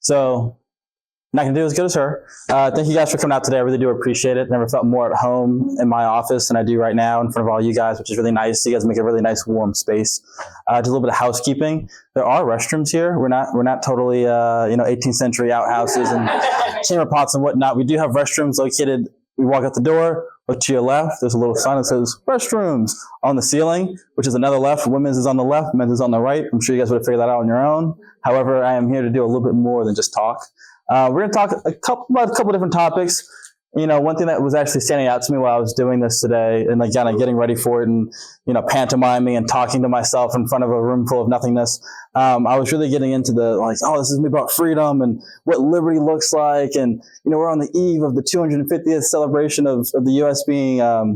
So not going to do as good as her. Thank you guys for coming out today. I really do appreciate it. Never felt more at home in my office than I do right now in front of all you guys, which is really nice. You guys make a really nice warm space. Just a little bit of housekeeping. There are restrooms here. We're not totally 18th century outhouses and chamber pots and whatnot. We do have restrooms located. We walk out the door, look to your left. There's a little sign that says restrooms on the ceiling, which is another left. Women's is on the left, men's is on the right. I'm sure you guys would have figured that out on your own. However, I am here to do a little bit more than just talk. We're going to talk about a couple different topics. One thing that was actually standing out to me while I was doing this today and like kind of getting ready for it and, pantomiming and talking to myself in front of a room full of nothingness. I was really getting into this is about freedom and what liberty looks like. And, we're on the eve of the 250th celebration of the U.S. being, oh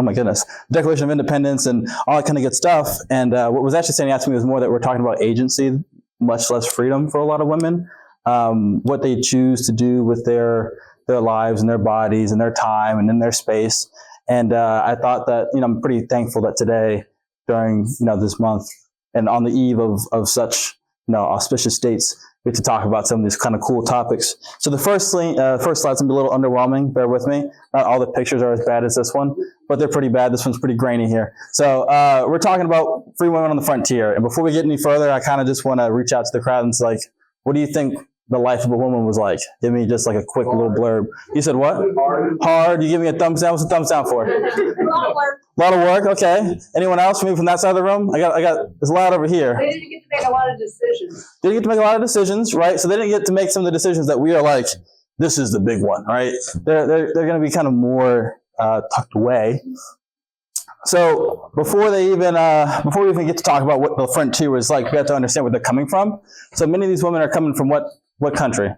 my goodness, Declaration of Independence and all that kind of good stuff. And what was actually standing out to me was more that we're talking about agency, much less freedom for a lot of women. What they choose to do with their lives and their bodies and their time and in their space. And I thought that, I'm pretty thankful that today during, this month and on the eve of such, auspicious dates, we get to talk about some of these kind of cool topics. So the first slide's going to be a little underwhelming. Bear with me. Not all the pictures are as bad as this one, but they're pretty bad. This one's pretty grainy here. So we're talking about free women on the frontier. And before we get any further, I kind of just want to reach out to the crowd and say, what do you think the life of a woman was like? Give me just like a quick little blurb. You said what? Hard. You give me a thumbs down. What's a thumbs down for? A lot of work. A lot of work. Okay. Anyone else? Maybe from that side of the room? I got. It's loud over here. They didn't get to make a lot of decisions. They didn't get to make a lot of decisions, right? So they didn't get to make some of the decisions that we are like, this is the big one, right? They're going to be kind of more tucked away. So before we even get to talk about what the frontier was like, we have to understand where they're coming from. So many of these women are coming from what country?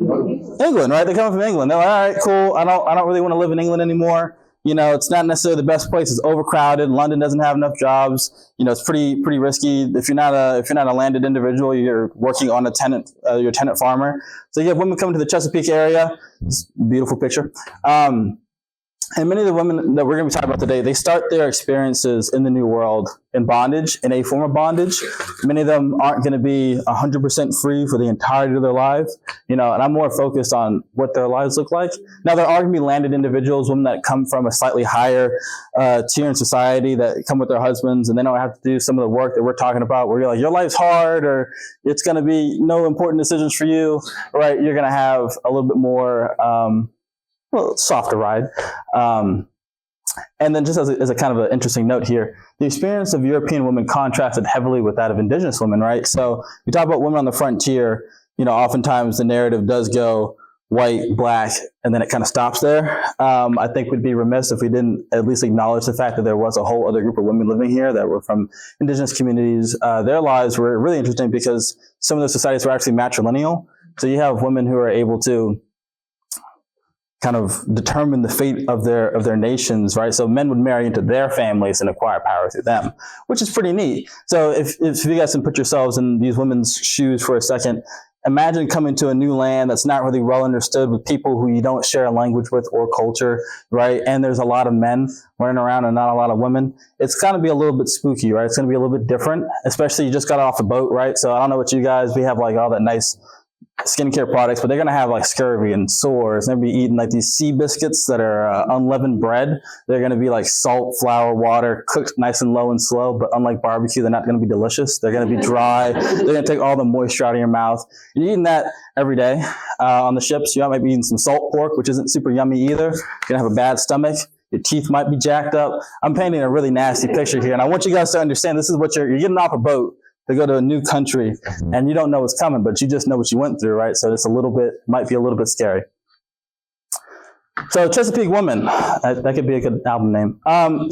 England, right? They're coming from England. They're like, all right, cool. I don't really want to live in England anymore. It's not necessarily the best place. It's overcrowded. London doesn't have enough jobs. It's pretty risky. If you're not a landed individual, you're working on you're a tenant farmer. So you have women coming to the Chesapeake area. It's a beautiful picture. And many of the women that we're going to be talking about today, they start their experiences in the New World in bondage, in a form of bondage. Many of them aren't going to be 100% free for the entirety of their life, and I'm more focused on what their lives look like. Now, there are going to be landed individuals, women that come from a slightly higher tier in society that come with their husbands, and they don't have to do some of the work that we're talking about, where you're like, your life's hard, or it's going to be no important decisions for you, right? You're going to have a little bit more softer ride. And then just as a kind of an interesting note here, the experience of European women contrasted heavily with that of indigenous women, right? So we talk about women on the frontier, oftentimes the narrative does go white, black, and then it kind of stops there. I think we'd be remiss if we didn't at least acknowledge the fact that there was a whole other group of women living here that were from indigenous communities. Their lives were really interesting because some of those societies were actually matrilineal. So you have women who are able to kind of determine the fate of their nations, right? So men would marry into their families and acquire power through them, which is pretty neat. So if you guys can put yourselves in these women's shoes for a second, imagine coming to a new land that's not really well understood with people who you don't share a language with or culture, right? And there's a lot of men running around and not a lot of women. It's going to be a little bit spooky, right? It's going to be a little bit different, especially you just got off a boat, right? So I don't know what you guys, we have like all that nice skincare products, but they're going to have like scurvy and sores. They're going to be eating like these sea biscuits that are unleavened bread. They're going to be like salt, flour, water, cooked nice and low and slow, but unlike barbecue, they're not going to be delicious. They're going to be dry. They're going to take all the moisture out of your mouth. You're eating that every day on the ships. You might be eating some salt pork, which isn't super yummy either. You're going to have a bad stomach. Your teeth might be jacked up. I'm painting a really nasty picture here, and I want you guys to understand this is what you're getting off a boat to go to a new country, and you don't know what's coming, but you just know what you went through, right? So it's might be a little bit scary. So Chesapeake Woman, that could be a good album name.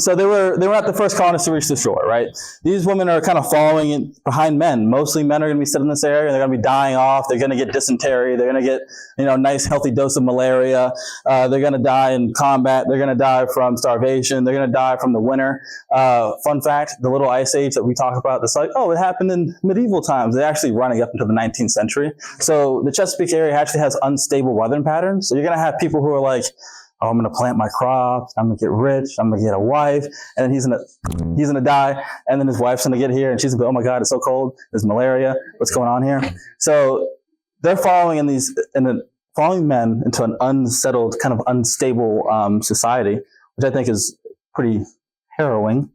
So they were not the first colonists to reach the shore, right? These women are kind of following behind men. Mostly men are going to be sitting in this area. They're going to be dying off. They're going to get dysentery. They're going to get a nice healthy dose of malaria. They're going to die in combat. They're going to die from starvation. They're going to die from the winter. Fun fact: the little ice age that we talk about, it's like, oh, it happened in medieval times. They're actually running up into the 19th century. So the Chesapeake area actually has unstable weather patterns. So you're going to have people who are like oh, I'm going to plant my crops, I'm going to get rich, I'm going to get a wife, and then he's going to die, and then his wife's going to get here, and she's going to go, oh my God, it's so cold, there's malaria, what's going on here? So they're following following men into an unsettled, kind of unstable society, which I think is pretty harrowing.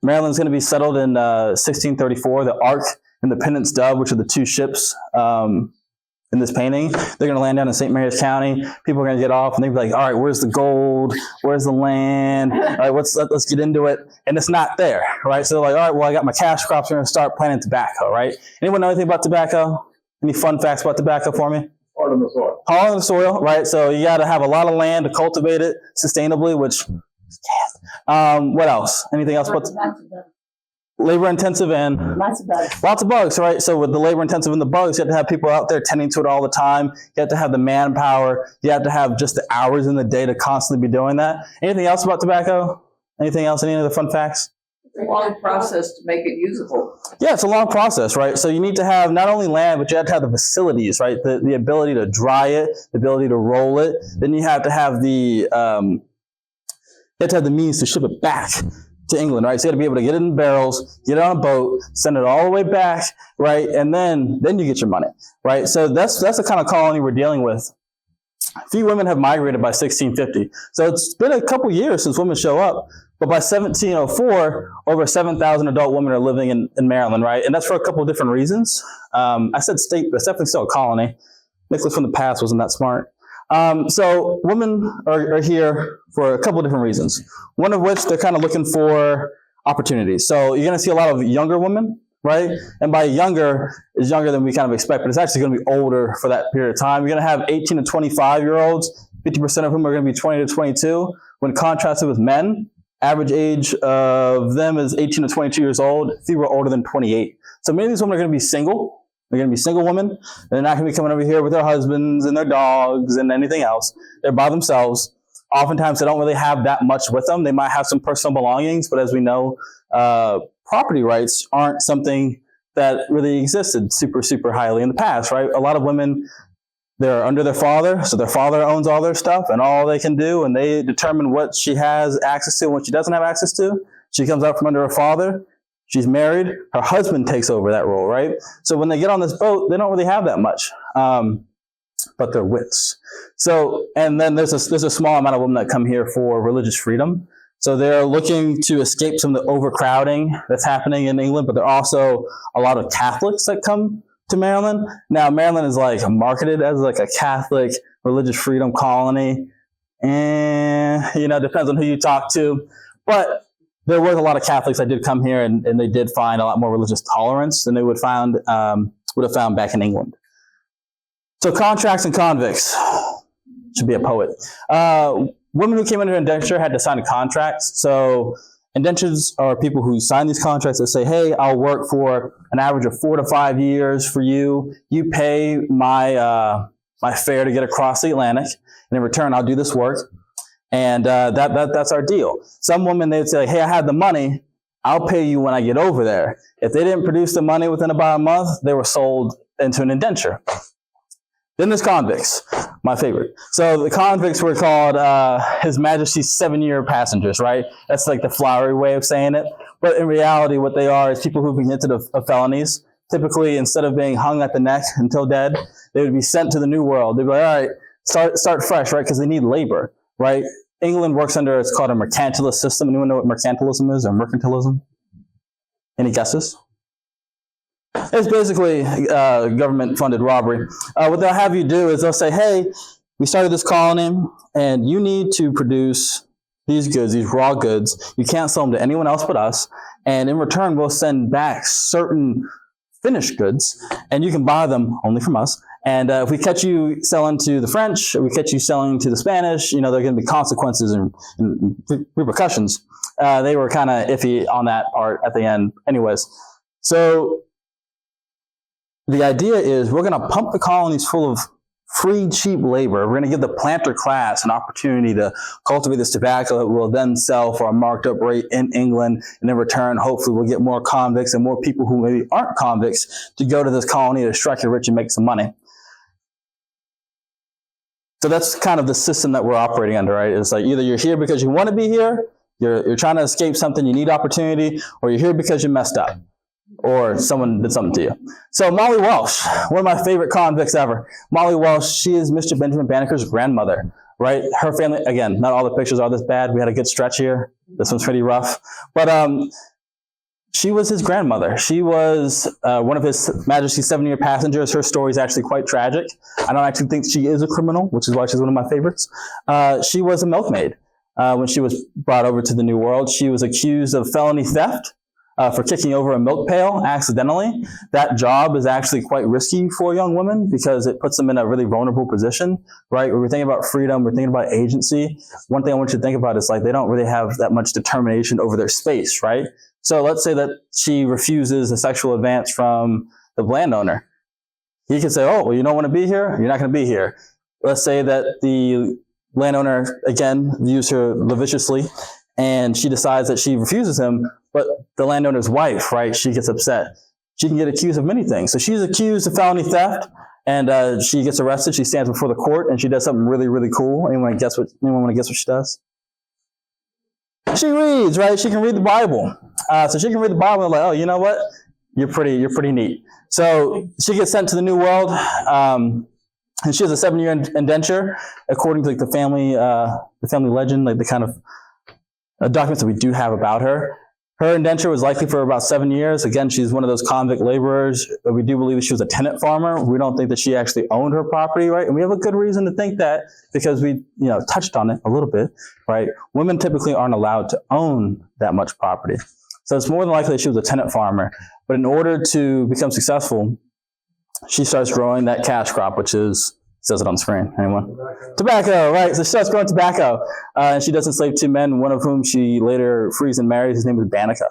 Maryland's going to be settled in 1634. The Ark and the Pendant's Dove, which are the two ships in this painting, they're going to land down in St. Mary's County. People are going to get off, and they'll be like, all right, where's the gold? Where's the land? All right, let's get into it. And it's not there, right? So they're like, all right, well, I got my cash crops. We're going to start planting tobacco, right? Anyone know anything about tobacco? Any fun facts about tobacco for me? Hard on the soil. Hard on the soil, right? So you got to have a lot of land to cultivate it sustainably, which, what else? Anything else? Labor intensive and Lots of bugs. lots of bugs, right? So with the labor intensive and the bugs, you have to have people out there tending to it all the time. You have to have the manpower. You have to have just the hours in the day to constantly be doing that. Anything else about tobacco? Anything else? Any other fun facts? It's a long process to make it usable. Yeah, it's a long process, right? So you need to have not only land, but you have to have the facilities, right? The ability to dry it, the ability to roll it. Then you have to have the means to ship it back to England, right? So you got to be able to get it in barrels, get it on a boat, send it all the way back, right? And then you get your money, right? So that's the kind of colony we're dealing with. Few women have migrated by 1650. So it's been a couple years since women show up. But by 1704, over 7,000 adult women are living in Maryland, right? And that's for a couple of different reasons. I said state, but it's definitely still a colony. Nicholas from the past wasn't that smart. So women are here for a couple of different reasons. One of which they're kind of looking for opportunities. So you're going to see a lot of younger women, right? And by younger, is younger than we kind of expect, but it's actually going to be older for that period of time. You're going to have 18 to 25-year-olds, 50% of whom are going to be 20 to 22. When contrasted with men, average age of them is 18 to 22 years old. Few are older than 28. So many of these women are going to be single. They're going to be single women. They're not going to be coming over here with their husbands and their dogs and anything else. They're by themselves. Oftentimes, they don't really have that much with them. They might have some personal belongings, but as we know, property rights aren't something that really existed super, super highly in the past, right? A lot of women, they're under their father, so their father owns all their stuff and all they can do, and they determine what she has access to and what she doesn't have access to. She comes out from under her father. She's married. Her husband takes over that role, right? So when they get on this boat, they don't really have that much, but they're wits. So, and then there's a small amount of women that come here for religious freedom. So they're looking to escape some of the overcrowding that's happening in England, but there are also a lot of Catholics that come to Maryland. Now, Maryland is like marketed as like a Catholic religious freedom colony. And, depends on who you talk to. But there was a lot of Catholics that did come here, and they did find a lot more religious tolerance than they would have found back in England. So contracts and convicts. Should be a poet. Women who came under indenture had to sign contracts. So indentures are people who sign these contracts that say, hey, I'll work for an average of 4 to 5 years for you. You pay my fare to get across the Atlantic, and in return, I'll do this work. And that's our deal. Some women, they'd say, hey, I have the money. I'll pay you when I get over there. If they didn't produce the money within about a month, they were sold into an indenture. Then there's convicts, my favorite. So the convicts were called His Majesty's 7-year passengers, right? That's like the flowery way of saying it. But in reality, what they are is people who've been convicted of felonies. Typically, instead of being hung at the neck until dead, they would be sent to the New World. They'd be like, all right, start fresh, right? Because they need labor. Right? England works under, it's called a mercantilist system. Anyone know what mercantilism is, or mercantilism? Any guesses? It's basically government-funded robbery. What they'll have you do is they'll say, hey, we started this colony, and you need to produce these goods, these raw goods. You can't sell them to anyone else but us. And in return, we'll send back certain finished goods, and you can buy them only from us. And if we catch you selling to the French, or we catch you selling to the Spanish, there are going to be consequences and repercussions. They were kind of iffy on that part at the end. Anyways, so the idea is we're going to pump the colonies full of free, cheap labor. We're going to give the planter class an opportunity to cultivate this tobacco that we'll then sell for a marked up rate in England. And in return, hopefully we'll get more convicts and more people who maybe aren't convicts to go to this colony to strike it rich and make some money. So that's kind of the system that we're operating under, right? It's like either you're here because you want to be here, you're trying to escape something, you need opportunity, or you're here because you messed up, or someone did something to you. So Molly Welsh, one of my favorite convicts ever. Molly Welsh, she is Mr. Benjamin Banneker's grandmother, right? Her family, again, not all the pictures are this bad. We had a good stretch here. This one's pretty rough. But she was his grandmother. She was one of His Majesty's 7-year passengers. Her story is actually quite tragic. I don't actually think she is a criminal, which is why she's one of my favorites. She was a milkmaid when she was brought over to the New World. She was accused of felony theft for kicking over a milk pail accidentally. That job is actually quite risky for young women because it puts them in a really vulnerable position, right? When we're thinking about freedom, we're thinking about agency. One thing I want you to think about is like they don't really have that much determination over their space, right? So let's say that she refuses a sexual advance from the landowner. He could say, oh, well, you don't want to be here? You're not going to be here. Let's say that the landowner, again, views her lasciviously, and she decides that she refuses him, but the landowner's wife, right, she gets upset. She can get accused of many things. So she's accused of felony theft, and she gets arrested. She stands before the court, and she does something really, really cool. Anyone want to guess what she does? She reads, right? She can read the Bible. So she can read the Bible and like, oh, you know what? You're pretty neat. So she gets sent to the New World, and she has a 7-year indenture, according to like the family legend, like the kind of documents that we do have about her. Her indenture was likely for about 7 years. Again, she's one of those convict laborers. We do believe that she was a tenant farmer. We don't think that she actually owned her property, right? And we have a good reason to think that because we, touched on it a little bit, right? Women typically aren't allowed to own that much property. So it's more than likely that she was a tenant farmer. But in order to become successful, she starts growing that cash crop, which is, says it on the screen. Anyone? Tobacco, right? So she starts growing tobacco. And she does enslave 2 men, one of whom she later frees and marries. His name is Banneker.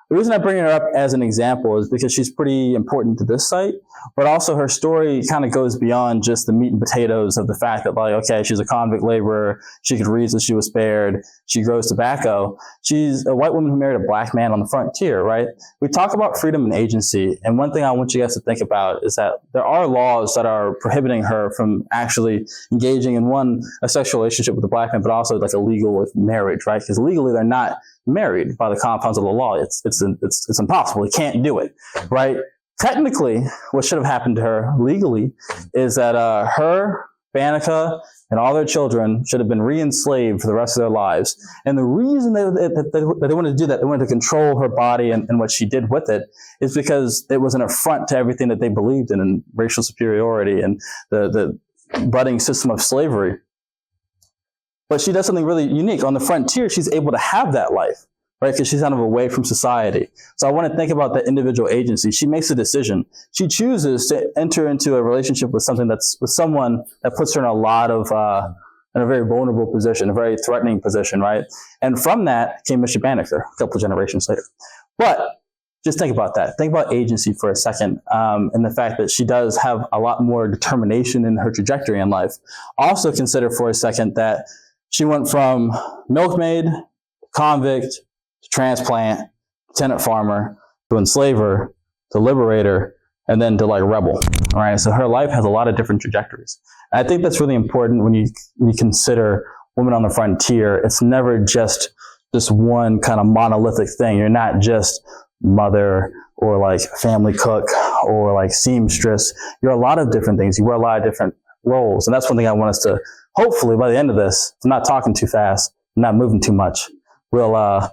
The reason I bring her up as an example is because she's pretty important to this site, but also her story kind of goes beyond just the meat and potatoes of the fact that, like, okay, she's a convict laborer, she could read so she was spared, she grows tobacco. She's a white woman who married a black man on the frontier, right? We talk about freedom and agency, and one thing I want you guys to think about is that there are laws that are prohibiting her from actually engaging in a sexual relationship with a black man, but also like a legal marriage, right? Because legally they're not married by the confines of the law. It's impossible. You can't do it, right? Technically, what should have happened to her legally is that her, Banneker, and all their children should have been re-enslaved for the rest of their lives. And the reason that they wanted to do that, they wanted to control her body and what she did with it, is because it was an affront to everything that they believed in, and racial superiority and the budding system of slavery. But she does something really unique. On the frontier, she's able to have that life, right? Because she's kind of away from society. So I want to think about that individual agency. She makes a decision. She chooses to enter into a relationship with someone that puts her in in a very vulnerable position, a very threatening position, right? And from that came Mr. Banneker a couple of generations later. But just think about that. Think about agency for a second, and the fact that she does have a lot more determination in her trajectory in life. Also consider for a second that she went from milkmaid, convict, to transplant, tenant farmer, to enslaver, to liberator, and then to like rebel. All right, so her life has a lot of different trajectories. And I think that's really important when you consider women on the frontier. It's never just this one kind of monolithic thing. You're not just mother or like family cook or like seamstress. You're a lot of different things. You wear a lot of different roles. And that's one thing I want us to, hopefully by the end of this, I'm not talking too fast, I'm not moving too much, we'll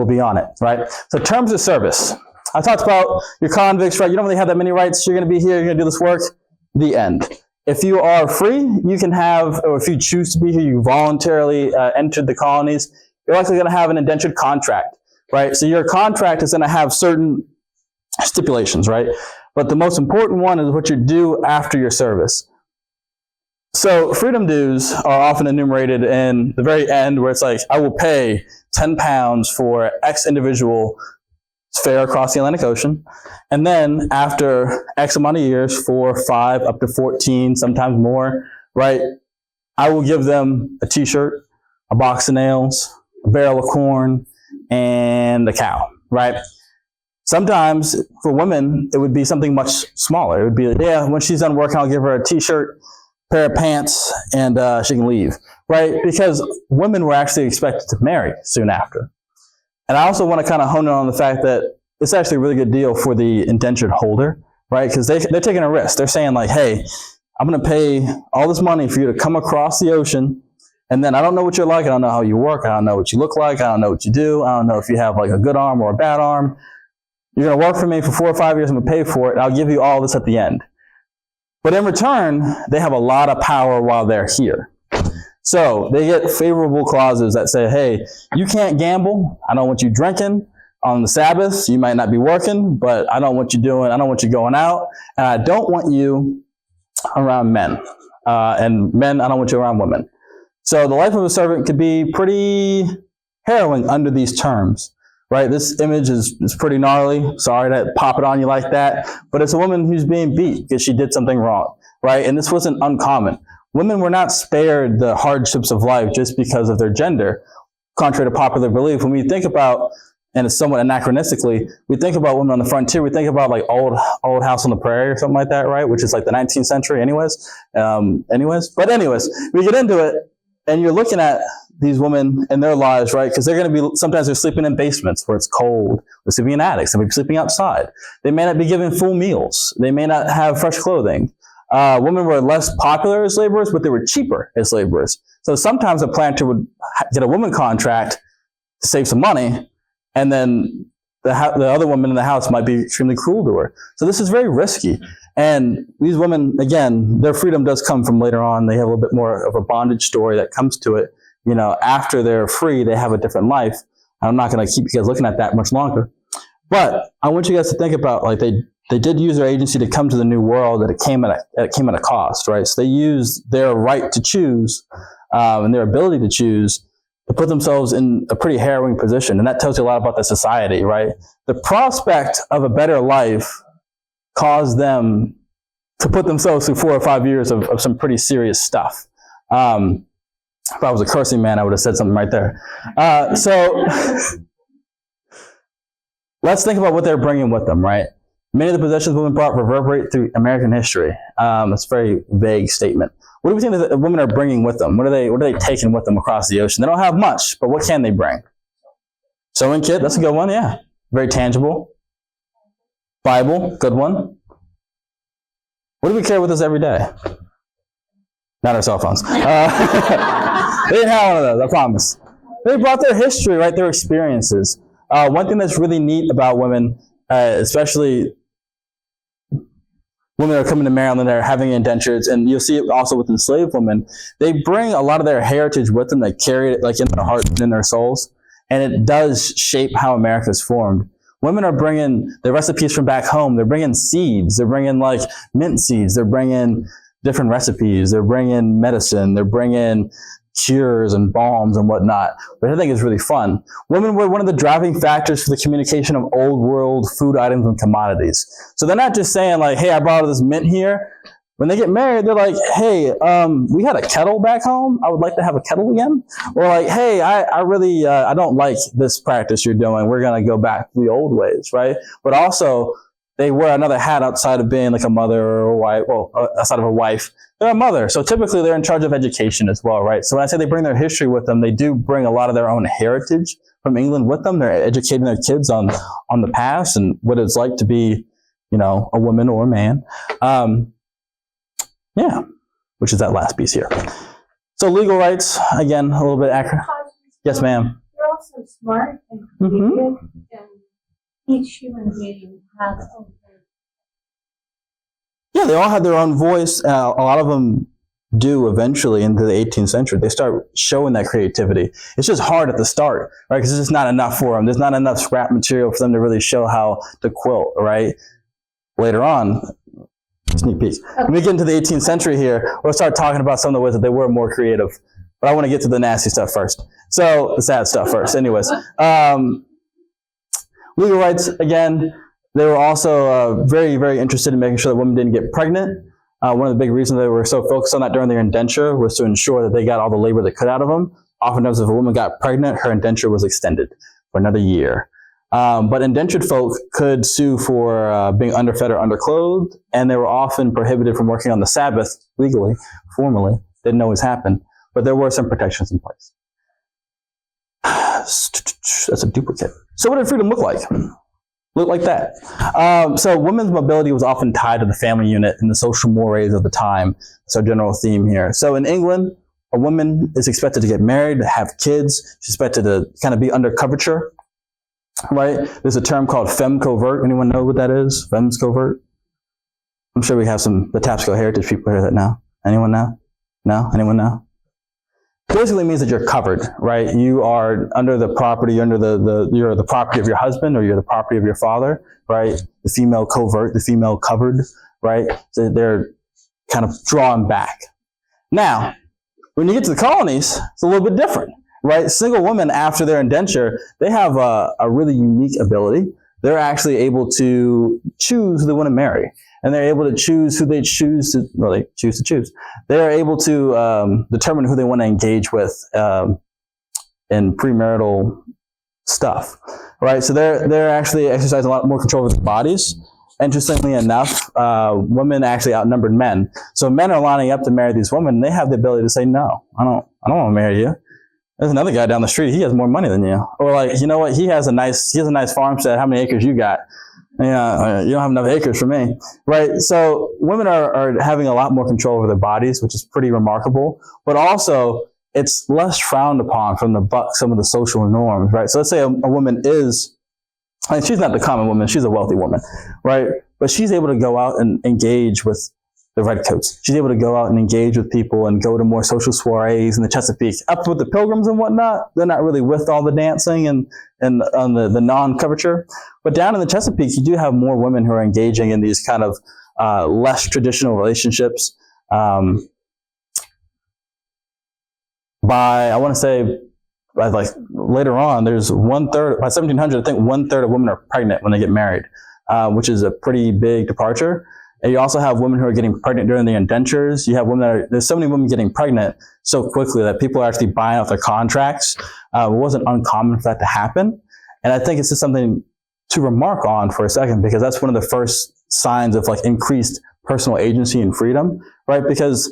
be on it, right? So terms of service. I talked about your convicts, right? You don't really have that many rights. You're going to be here, you're going to do this work. The end. If you are free, you can have, or if you choose to be here, you voluntarily entered the colonies, you're likely going to have an indentured contract, right? So your contract is going to have certain stipulations, right? But the most important one is what you do after your service. So freedom dues are often enumerated in the very end, where it's like, I will pay £10 for X individual fare across the Atlantic Ocean. And then after X amount of years, 4, 5, up to 14, sometimes more, right? I will give them a t-shirt, a box of nails, a barrel of corn, and a cow, right? Sometimes for women, it would be something much smaller. It would be, yeah, when she's done working, I'll give her a t-shirt, pair of pants, and she can leave, right? Because women were actually expected to marry soon after. And I also want to kind of hone in on the fact that it's actually a really good deal for the indentured holder, right? Because they're taking a risk. They're saying like, hey, I'm going to pay all this money for you to come across the ocean, and then I don't know what you're like. I don't know how you work. I don't know what you look like. I don't know what you do. I don't know if you have like a good arm or a bad arm. You're going to work for me for 4 or 5 years. I'm going to pay for it. And I'll give you all this at the end. But in return, they have a lot of power while they're here. So they get favorable clauses that say, hey, you can't gamble. I don't want you drinking on the Sabbath. You might not be working, but I don't want you doing, I don't want you going out. And I don't want you around men. And men, I don't want you around women. So the life of a servant could be pretty harrowing under these terms, right? This image is pretty gnarly. Sorry to pop it on you like that. But it's a woman who's being beat because she did something wrong, right? And this wasn't uncommon. Women were not spared the hardships of life just because of their gender, contrary to popular belief. When we think about, and it's somewhat anachronistically, we think about women on the frontier, we think about like old House on the Prairie or something like that, right? Which is like the 19th century anyways. But anyways, we get into it, and you're looking at these women and their lives, right? Because they're going to be, sometimes they're sleeping in basements where it's cold. They're sleeping in attics. They may be sleeping outside. They may not be given full meals. They may not have fresh clothing. Women were less popular as laborers, but they were cheaper as laborers. So sometimes a planter would get a woman contract to save some money, and then the other woman in the house might be extremely cruel to her. So this is very risky. And these women, again, their freedom does come from later on. They have a little bit more of a bondage story that comes to it. You know, after they're free, they have a different life. I'm not going to keep you guys looking at that much longer. But I want you guys to think about, like, they did use their agency to come to the new world, that it came at a cost, right? So they used their right to choose and their ability to choose to put themselves in a pretty harrowing position. And that tells you a lot about the society, right? The prospect of a better life caused them to put themselves through 4 or 5 years of some pretty serious stuff. If I was a cursing man, I would have said something right there. So let's think about what they're bringing with them, right? Many of the possessions women brought reverberate through American history. That's a very vague statement. What do we think that the women are bringing with them? What are they taking with them across the ocean? They don't have much, but what can they bring? Sewing kit, that's a good one, yeah. Very tangible. Bible, good one. What do we carry with us every day? Not our cell phones. They didn't have one of those, I promise. They brought their history, right? Their experiences. One thing that's really neat about women, especially women that are coming to Maryland, they're having indentures, and you'll see it also with enslaved women. They bring a lot of their heritage with them. They carry it like in their hearts and in their souls, and it does shape how America is formed. Women are bringing the recipes from back home. They're bringing seeds. They're bringing like mint seeds. They're bringing different recipes. They're bringing medicine. They're bringing cures and balms and whatnot, which I think is really fun. Women were one of the driving factors for the communication of old world food items and commodities. So they're not just saying like, hey, I brought this mint here. When they get married, they're like, hey, we had a kettle back home. I would like to have a kettle again. Or like, hey, I really, I don't like this practice you're doing. We're going to go back to the old ways, right? But also, they wear another hat outside of being like a mother or a wife, well, outside of a wife. They're a mother. So typically they're in charge of education as well, right? So when I say they bring their history with them, they do bring a lot of their own heritage from England with them. They're educating their kids on the past and what it's like to be, you know, a woman or a man. Yeah, which is that last piece here. So legal rights, again, a little bit accurate. Yes, ma'am. You're also smart and creative, and each human being has a voice. Yeah, they all have their own voice. A lot of them do eventually into the 18th century. They start showing that creativity. It's just hard at the start, right? Because there's just not enough for them. There's not enough scrap material for them to really show how to quilt, right? Later on, sneak peek. When we get into the 18th century here, we'll start talking about some of the ways that they were more creative. But I want to get to the nasty stuff first. So, the sad stuff first. Anyways, legal rights, again, they were also very, very interested in making sure that women didn't get pregnant. One of the big reasons they were so focused on that during their indenture was to ensure that they got all the labor they could out of them. Oftentimes, if a woman got pregnant, her indenture was extended for another year. But indentured folk could sue for being underfed or underclothed, and they were often prohibited from working on the Sabbath legally, formally. Didn't always happen, but there were some protections in place. That's a duplicate. So what did freedom look like? Look like that. So women's mobility was often tied to the family unit and the social mores of the time. That's our general theme here. So in England, a woman is expected to get married, to have kids. She's expected to kind of be under coverture, right? There's a term called femme covert. Anyone know what that is? Femmes covert? I'm sure we have some Patapsco heritage people hear that now. Anyone know? No? Anyone know? Basically means that you're covered, right? You are under the property, you're the property of your husband, or you're the property of your father, right? The female covert, the female covered, right? So they're kind of drawn back. Now, when you get to the colonies, it's a little bit different, right? Single women, after their indenture, they have a really unique ability. They're actually able to choose who they want to marry. And they're able to choose who they choose to, well, they choose to choose. They're able to determine who they want to engage with in premarital stuff, right? So they're actually exercising a lot more control over their bodies. Interestingly enough, women actually outnumbered men. So men are lining up to marry these women, and they have the ability to say, no, I don't want to marry you. There's another guy down the street, he has more money than you. Or like, you know what, he has a nice farmstead, how many acres you got? Yeah, you don't have enough acres for me, right? So women are having a lot more control over their bodies, which is pretty remarkable. But also, it's less frowned upon from some of the social norms, right? So let's say a woman is, and she's not the common woman, she's a wealthy woman, right? But she's able to go out and engage with the redcoats. She's able to go out and engage with people and go to more social soirees in the Chesapeake. Up with the Pilgrims and whatnot, they're not really with all the dancing and on the non-coverture. But down in the Chesapeake, you do have more women who are engaging in these kind of less traditional relationships. I want to say, like later on, there's 1/3, by 1700, I think 1/3 of women are pregnant when they get married, which is a pretty big departure. And you also have women who are getting pregnant during the indentures. You have there's so many women getting pregnant so quickly that people are actually buying out their contracts. It wasn't uncommon for that to happen. And I think it's just something to remark on for a second, because that's one of the first signs of like increased personal agency and freedom, right? Because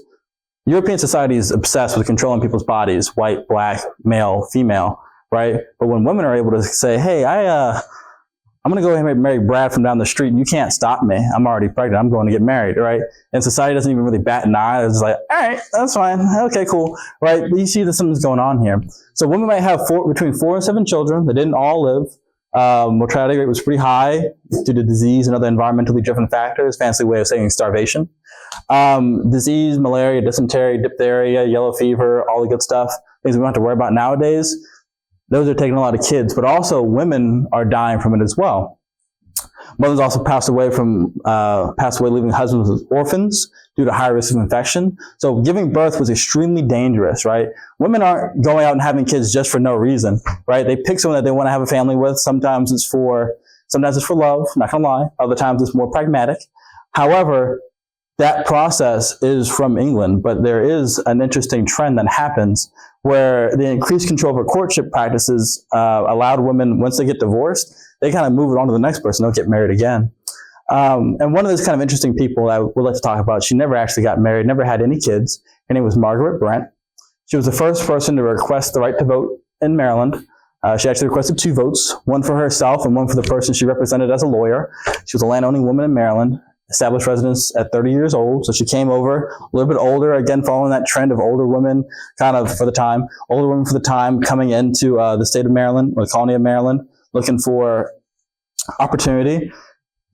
European society is obsessed with controlling people's bodies, white, black, male, female, right? But when women are able to say, hey, I'm going to go ahead and marry Brad from down the street. You can't stop me. I'm already pregnant. I'm going to get married, right? And society doesn't even really bat an eye. It's like, all right, that's fine. Okay, cool, right? But you see that something's going on here. So women might have between 4 and 7 children. They didn't all live. Mortality rate was pretty high due to disease and other environmentally driven factors. Fancy way of saying starvation. Disease, malaria, dysentery, diphtheria, yellow fever, all the good stuff. Things we don't have to worry about nowadays. Those are taking a lot of kids, but also women are dying from it as well. Mothers also passed away, leaving husbands as orphans due to high risk of infection. So giving birth was extremely dangerous, right? Women aren't going out and having kids just for no reason, right? They pick someone that they want to have a family with. Sometimes it's for love, not gonna lie. Other times it's more pragmatic. However, that process is from England, but there is an interesting trend that happens where the increased control over courtship practices allowed women, once they get divorced, they kind of move it on to the next person. They'll get married again. And one of those kind of interesting people I would like to talk about, she never actually got married, never had any kids. Her name was Margaret Brent. She was the first person to request the right to vote in Maryland. She actually requested 2 votes, one for herself and one for the person she represented as a lawyer. She was a land-owning woman in Maryland, established residence at 30 years old. So she came over a little bit older, again, following that trend of older women for the time coming into the state of Maryland, or the colony of Maryland, looking for opportunity.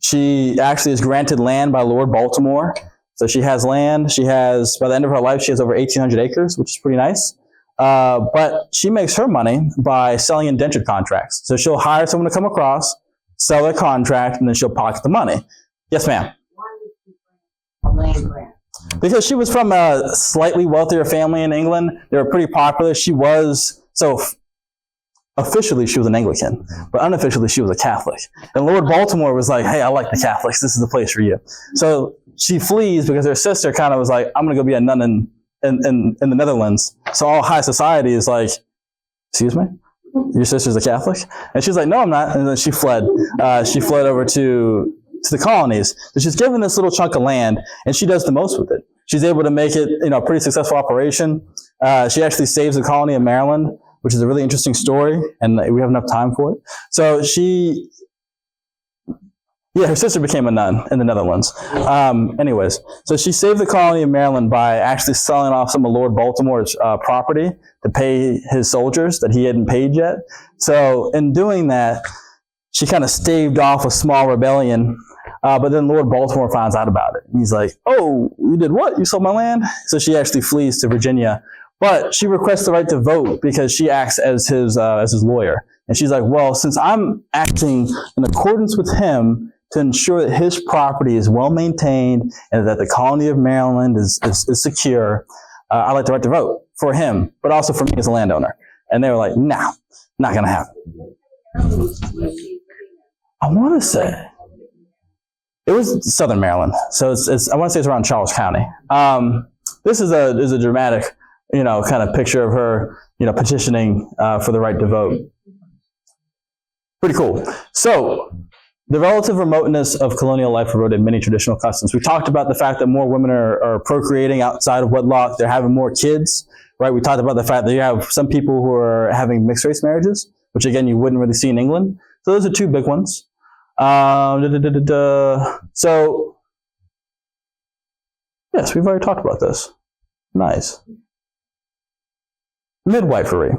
She actually is granted land by Lord Baltimore. So she has land. By the end of her life, she has over 1,800 acres, which is pretty nice. But she makes her money by selling indentured contracts. So she'll hire someone to come across, sell their contract, and then she'll pocket the money. Yes, ma'am. A land grant. Because she was from a slightly wealthier family in England. They were pretty popular. Officially, she was an Anglican, but unofficially, she was a Catholic. And Lord Baltimore was like, hey, I like the Catholics. This is the place for you. So she flees because her sister kind of was like, I'm going to go be a nun in the Netherlands. So all high society is like, excuse me? your sister's a Catholic? And she's like, no, I'm not. And then she fled. She fled over to the colonies. So she's given this little chunk of land, and she does the most with it. She's able to make it, a pretty successful operation. She actually saves the colony of Maryland, which is a really interesting story, and we have enough time for it. So her sister became a nun in the Netherlands. Anyways, so she saved the colony of Maryland by actually selling off some of Lord Baltimore's property to pay his soldiers that he hadn't paid yet. So in doing that, she kind of staved off a small rebellion. But then Lord Baltimore finds out about it. And he's like, oh, you did what? You sold my land? So she actually flees to Virginia. But she requests the right to vote because she acts as his lawyer. And she's like, well, since I'm acting in accordance with him to ensure that his property is well maintained and that the colony of Maryland is secure, I'd like the right to vote for him, but also for me as a landowner. And they were like, no, not going to happen. I want to say it was Southern Maryland. So I want to say it's around Charles County. This is a dramatic, kind of picture of her, petitioning for the right to vote. Pretty cool. So the relative remoteness of colonial life eroded many traditional customs. We talked about the fact that more women are procreating outside of wedlock. They're having more kids, right? We talked about the fact that you have some people who are having mixed race marriages, which again, you wouldn't really see in England. So those are two big ones. So, yes, we've already talked about this. Nice. Midwifery.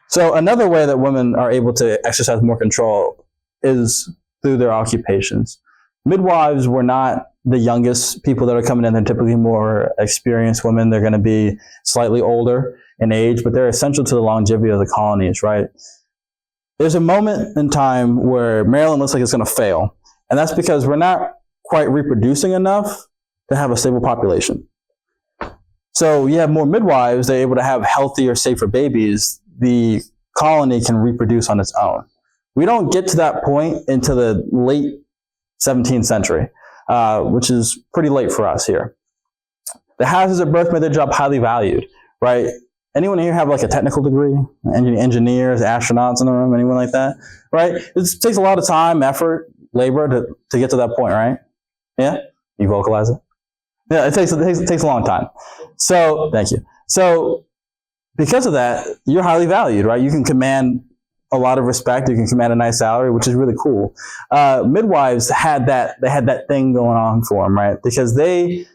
So another way that women are able to exercise more control is through their occupations. Midwives were not the youngest people that are coming in. They're typically more experienced women. They're going to be slightly older in age, but they're essential to the longevity of the colonies, right? There's a moment in time where Maryland looks like it's going to fail, and that's because we're not quite reproducing enough to have a stable population. So you have more midwives, they're able to have healthier, safer babies. The colony can reproduce on its own. We don't get to that point until the late 17th century, which is pretty late for us here. The hazards at birth made their job highly valued, right? Anyone here have like a technical degree? Engineers, astronauts in the room, anyone like that? Right? It takes a lot of time, effort, labor to get to that point, right? Yeah? You vocalize it? Yeah, it takes a long time. So, thank you. So, because of that, you're highly valued, right? You can command a lot of respect. You can command a nice salary, which is really cool. Midwives had that thing going on for them, right? Because they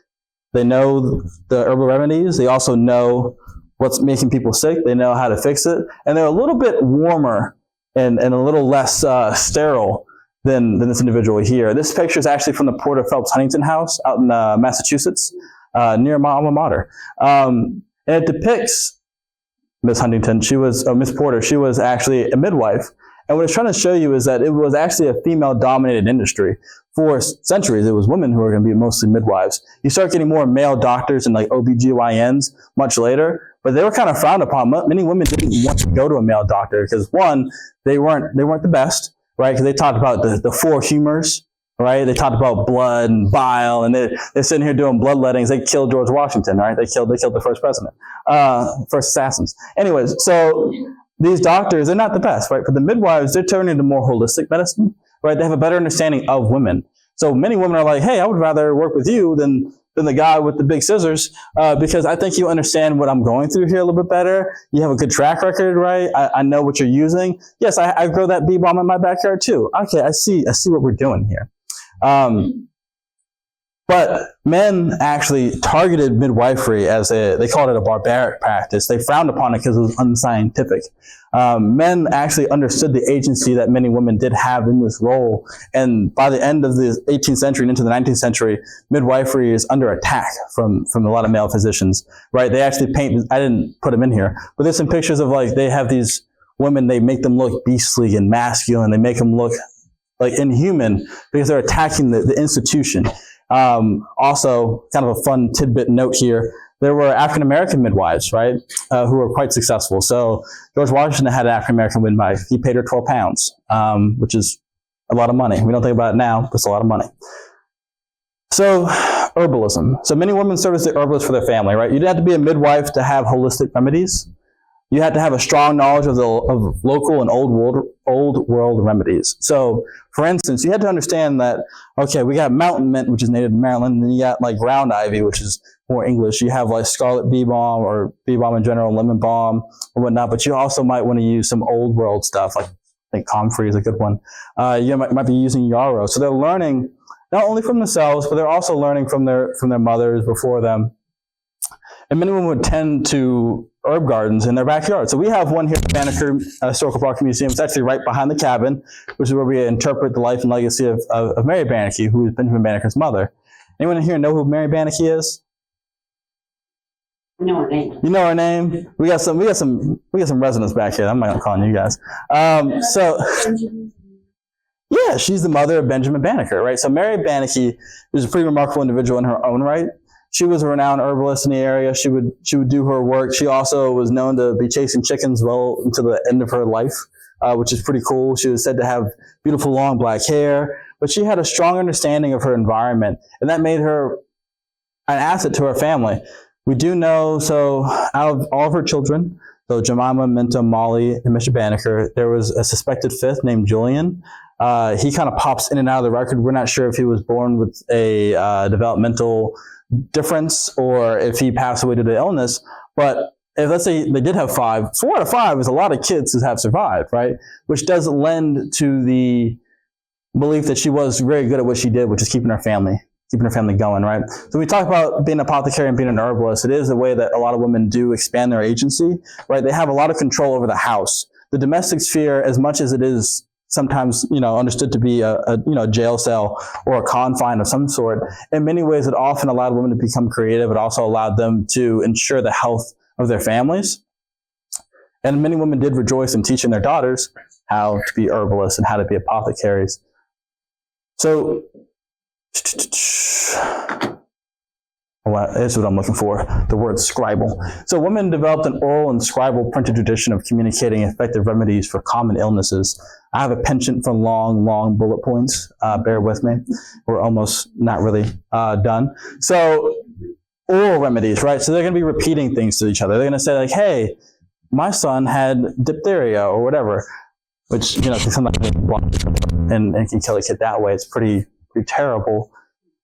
know the herbal remedies. They also know what's making people sick. They know how to fix it. And they're a little bit warmer and a little less sterile than this individual here. This picture is actually from the Porter Phelps Huntington House out in Massachusetts, near my alma mater. And it depicts Miss Huntington. Miss Porter, she was actually a midwife. And what it's trying to show you is that it was actually a female-dominated industry. For centuries, it was women who were going to be mostly midwives. You start getting more male doctors and like OBGYNs much later, but they were kind of frowned upon. Many women didn't want to go to a male doctor because, one, they weren't the best, right? Because they talked about the four humors, right? They talked about blood and bile, and they're sitting here doing bloodlettings. They killed George Washington, right? They killed the first president, first assassins. Anyways, so these doctors, they're not the best, right? For the midwives, they're turning into more holistic medicine, right? They have a better understanding of women. So many women are like, hey, I would rather work with you than the guy with the big scissors, because I think you understand what I'm going through here a little bit better. You have a good track record, right? I know what you're using. Yes, I grow that bee balm in my backyard too. Okay, I see what we're doing here. But men actually targeted midwifery as they called it a barbaric practice. They frowned upon it because it was unscientific. Men actually understood the agency that many women did have in this role. And by the end of the 18th century and into the 19th century, midwifery is under attack from a lot of male physicians, right? They actually paint, I didn't put them in here, but there's some pictures of like, they have these women, they make them look beastly and masculine. They make them look like inhuman because they're attacking the institution. Also, kind of a fun tidbit note here, there were African-American midwives, right, who were quite successful. So George Washington had an African-American midwife. He paid her 12 pounds, which is a lot of money. We don't think about it now, but it's a lot of money. So herbalism. So many women serve as the herbalists for their family, right? You didn't have to be a midwife to have holistic remedies. you had to have a strong knowledge of local and old world remedies. So, for instance, you had to understand that, okay, we got mountain mint, which is native to Maryland, and then you got like ground ivy, which is more English. You have like scarlet bee balm or bee balm in general, lemon balm or whatnot, but you also might want to use some old world stuff, like I think comfrey is a good one. You might be using yarrow. So they're learning not only from themselves, but they're also learning from their mothers before them. And many women would tend to herb gardens in their backyard. So we have one here at the Banneker Historical Park Museum. It's actually right behind the cabin, which is where we interpret the life and legacy of Mary Bannaky, who is Benjamin Banneker's mother. Anyone here know who Mary Bannaky is? I know her name. You know her name? We got some residents back here. I'm not gonna call on you guys. Yeah, she's the mother of Benjamin Banneker, right? So Mary Bannaky is a pretty remarkable individual in her own right. She was a renowned herbalist in the area. She would do her work. She also was known to be chasing chickens well into the end of her life, which is pretty cool. She was said to have beautiful long black hair, but she had a strong understanding of her environment, and that made her an asset to her family. We do know, so out of all of her children, so Jemima, Minta, Molly, and Mr. Banneker, there was a suspected fifth named Julian. He kind of pops in and out of the record. We're not sure if he was born with a developmental difference or if he passed away due to illness, but if let's say they did have 5, 4 out of 5 is a lot of kids who have survived, right? Which does lend to the belief that she was very good at what she did, which is keeping her family going, right? So when we talk about being an apothecary and being an herbalist, it is a way that a lot of women do expand their agency, right? They have a lot of control over the house. The domestic sphere, as much as it is sometimes, understood to be a jail cell or a confine of some sort, in many ways it often allowed women to become creative. It also allowed them to ensure the health of their families. And many women did rejoice in teaching their daughters how to be herbalists and how to be apothecaries. So, that's what I'm looking for, the word scribal. So women developed an oral and scribal printed tradition of communicating effective remedies for common illnesses. I have a penchant for long bullet points. Bear with me. We're almost not really done. So oral remedies, right? So they're going to be repeating things to each other. They're going to say like, hey, my son had diphtheria or whatever, which, can sometimes and can kill a kid that way. It's pretty terrible.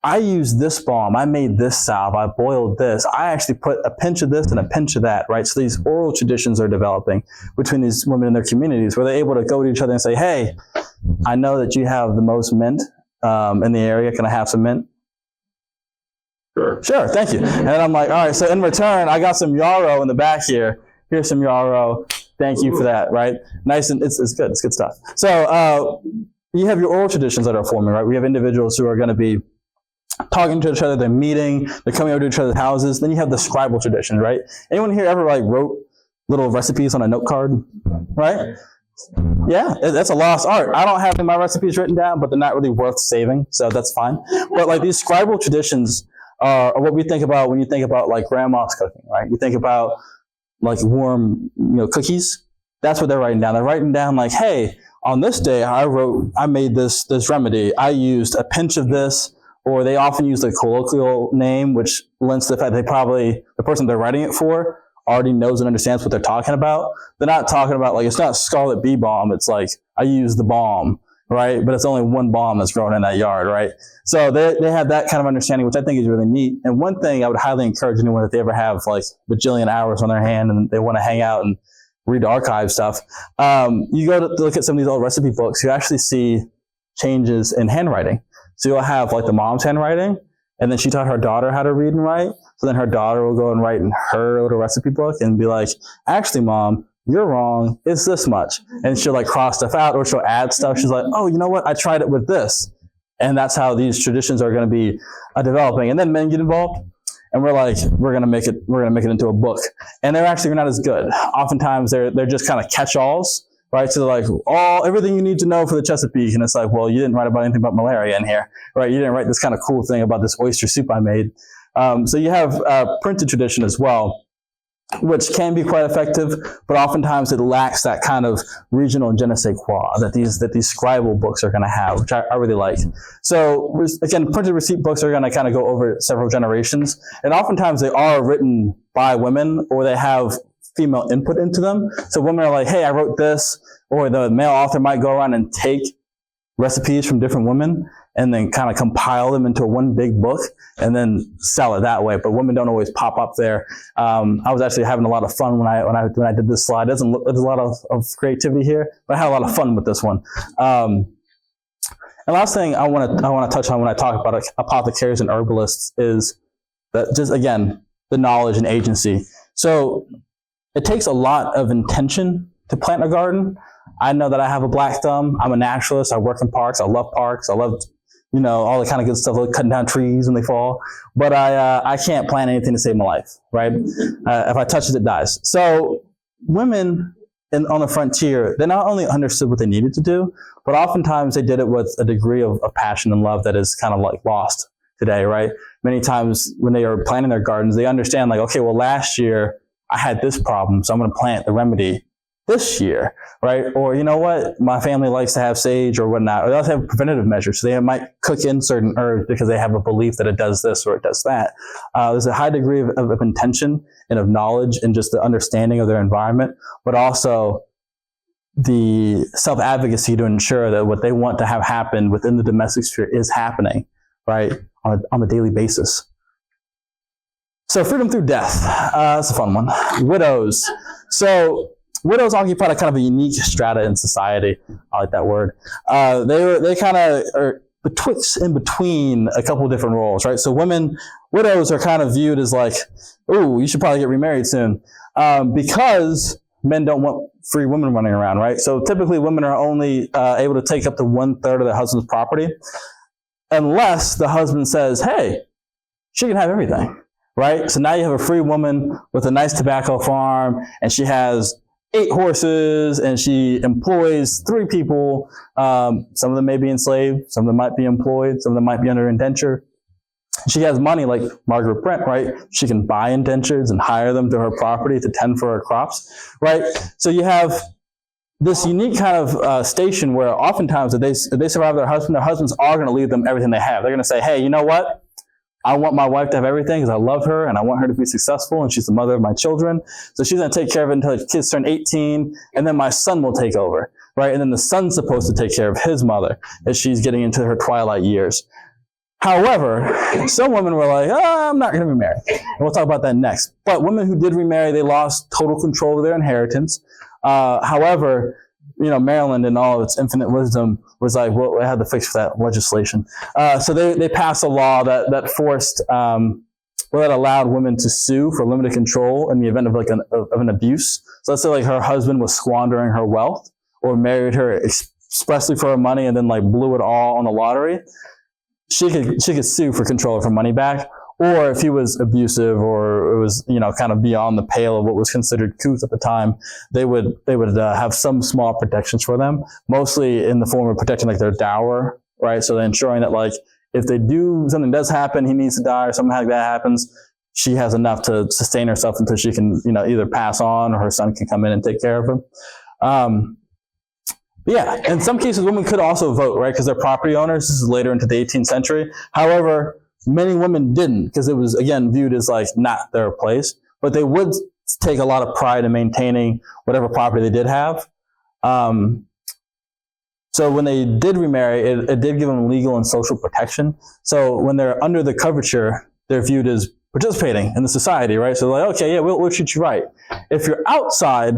I used this balm, I made this salve, I boiled this, I actually put a pinch of this and a pinch of that, right? So these oral traditions are developing between these women in their communities where they're able to go to each other and say, hey, I know that you have the most mint in the area, can I have some mint? Sure, thank you. And I'm like, all right, so in return, I got some yarrow in the back here. Here's some yarrow, thank you for that, right? Nice, and it's good stuff. So you have your oral traditions that are forming, right? We have individuals who are going to be talking to each other, they're meeting, they're coming over to each other's houses. Then you have the scribal tradition, right? Anyone here ever wrote little recipes on a note card, right? Yeah, that's a lost art. I don't have my recipes written down, but they're not really worth saving, so that's fine. But these scribal traditions are what we think about when you think about grandma's cooking, right? You think about warm, cookies. That's what they're writing down. They're writing down hey, on this day I made this remedy. I used a pinch of this. Or they often use the colloquial name, which lends to the fact that the person they're writing it for already knows and understands what they're talking about. They're not talking about it's not scarlet bee balm. It's I use the balm, right? But it's only one balm that's growing in that yard, right? So they have that kind of understanding, which I think is really neat. And one thing I would highly encourage anyone if they ever have bajillion hours on their hand and they want to hang out and read archive stuff, you go to look at some of these old recipe books, you actually see changes in handwriting. So you'll have the mom's handwriting, and then she taught her daughter how to read and write. So then her daughter will go and write in her little recipe book and be like, actually, Mom, you're wrong. It's this much. And she'll cross stuff out or she'll add stuff. She's like, oh, you know what? I tried it with this. And that's how these traditions are going to be developing. And then men get involved. And we're going to make it into a book. And they're actually not as good. Oftentimes they're just kind of catch-alls. Right, so everything you need to know for the Chesapeake, and it's well, you didn't write about anything about malaria in here, right? You didn't write this kind of cool thing about this oyster soup I made. So you have printed tradition as well, which can be quite effective, but oftentimes it lacks that kind of regional je ne sais quoi that these scribal books are going to have, which I really like. So again, printed receipt books are going to kind of go over several generations, and oftentimes they are written by women, or they have female input into them. So women are like, hey, I wrote this, or the male author might go around and take recipes from different women and then kind of compile them into one big book and then sell it that way. But women don't always pop up there. I was actually having a lot of fun when I did this slide. It doesn't look, there's a lot of creativity here, but I had a lot of fun with this one. And last thing I want to touch on when I talk about apothecaries and herbalists is that, just again, the knowledge and agency. So it takes a lot of intention to plant a garden. I know that I have a black thumb. I'm a naturalist. I work in parks. I love parks. I love, all the kind of good stuff, like cutting down trees when they fall. But I can't plant anything to save my life, right? If I touch it, it dies. So women on the frontier, they not only understood what they needed to do, but oftentimes they did it with a degree of passion and love that is kind of like lost today, right? Many times when they are planting their gardens, they understand like, okay, well, last year I had this problem, so I'm going to plant the remedy this year, right? Or you know what, my family likes to have sage or whatnot, or they also have preventative measures. So they might cook in certain herbs because they have a belief that it does this or it does that. There's a high degree of intention and of knowledge and just the understanding of their environment, but also the self-advocacy to ensure that what they want to have happen within the domestic sphere is happening, right, on a daily basis. So freedom through death, that's a fun one. Widows. So widows occupied a kind of a unique strata in society. I like that word. They kind of are in between a couple of different roles, right? So widows are kind of viewed as like, ooh, you should probably get remarried soon, because men don't want free women running around, right? So typically women are only able to take up to 1/3 of their husband's property, unless the husband says, hey, she can have everything, right? So now you have a free woman with a nice tobacco farm, and she has 8 horses, and she employs 3 people. Some of them may be enslaved, some of them might be employed, some of them might be under indenture. She has money like Margaret Brent, right? She can buy indentures and hire them to her property to tend for her crops, right? So you have this unique kind of station where oftentimes if they survive their husbands are going to leave them everything they have. They're going to say, hey, you know what? I want my wife to have everything because I love her and I want her to be successful, and she's the mother of my children. So she's going to take care of it until the kids turn 18, and then my son will take over, right? And then the son's supposed to take care of his mother as she's getting into her twilight years. However, some women were like, I'm not going to remarry. And we'll talk about that next. But women who did remarry, they lost total control of their inheritance. However, Maryland in all of its infinite wisdom was like, well, we had to fix that legislation. So they passed a law that forced, that allowed women to sue for limited control in the event of of an abuse. So let's say like her husband was squandering her wealth or married her expressly for her money and then like blew it all on the lottery. She could sue for control of her money back. Or if he was abusive or it was, kind of beyond the pale of what was considered couth at the time, they would have some small protections for them, mostly in the form of protecting like their dower, right? So they're ensuring that like if something does happen, he needs to die or something like that happens, she has enough to sustain herself until she can, either pass on or her son can come in and take care of him. Yeah, in some cases, women could also vote, right? Because they're property owners. This is later into the 18th century. However, many women didn't because it was, again, viewed as like not their place. But they would take a lot of pride in maintaining whatever property they did have. So when they did remarry, it did give them legal and social protection. So when they're under the coverture, they're viewed as participating in the society, right? So they're like, okay, yeah, we'll treat you right. If you're outside,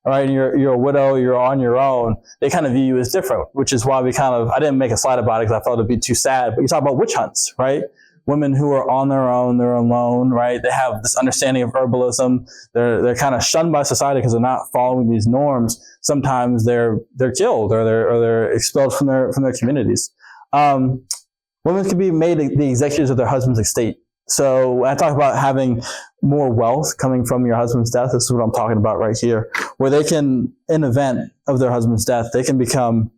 all right, and you're a widow, you're on your own, they kind of view you as different, which is why I didn't make a slide about it because I thought it'd be too sad, but you talk about witch hunts, right? Women who are on their own, they're alone, right? They have this understanding of herbalism. They're kind of shunned by society because they're not following these norms. Sometimes they're killed or they're expelled from their communities. Women can be made the executors of their husband's estate. So when I talk about having more wealth coming from your husband's death, this is what I'm talking about right here, where they can, in event of their husband's death, they can become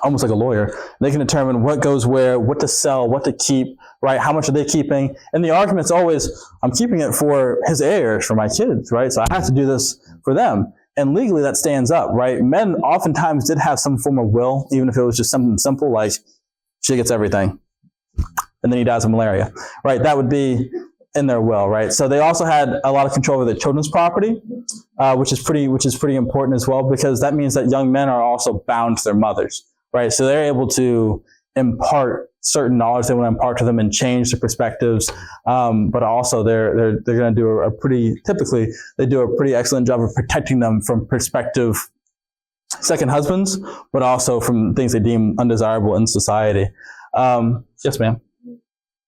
almost like a lawyer. They can determine what goes where, what to sell, what to keep, right? How much are they keeping? And the argument's always, I'm keeping it for his heirs, for my kids, right? So I have to do this for them. And legally that stands up, right? Men oftentimes did have some form of will, even if it was just something simple like she gets everything and then he dies of malaria, right? That would be in their will, right? So they also had a lot of control over their children's property, which is pretty important as well, because that means that young men are also bound to their mothers, right? So they're able to impart certain knowledge they want to impart to them and change their perspectives, but also they're going to do typically they do a pretty excellent job of protecting them from prospective second husbands, but also from things they deem undesirable in society. Yes, ma'am.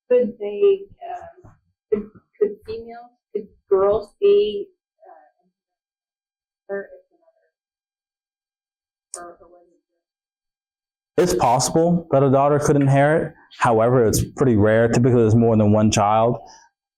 Could girls be It's possible that a daughter could inherit. However, it's pretty rare. Typically, there's more than one child.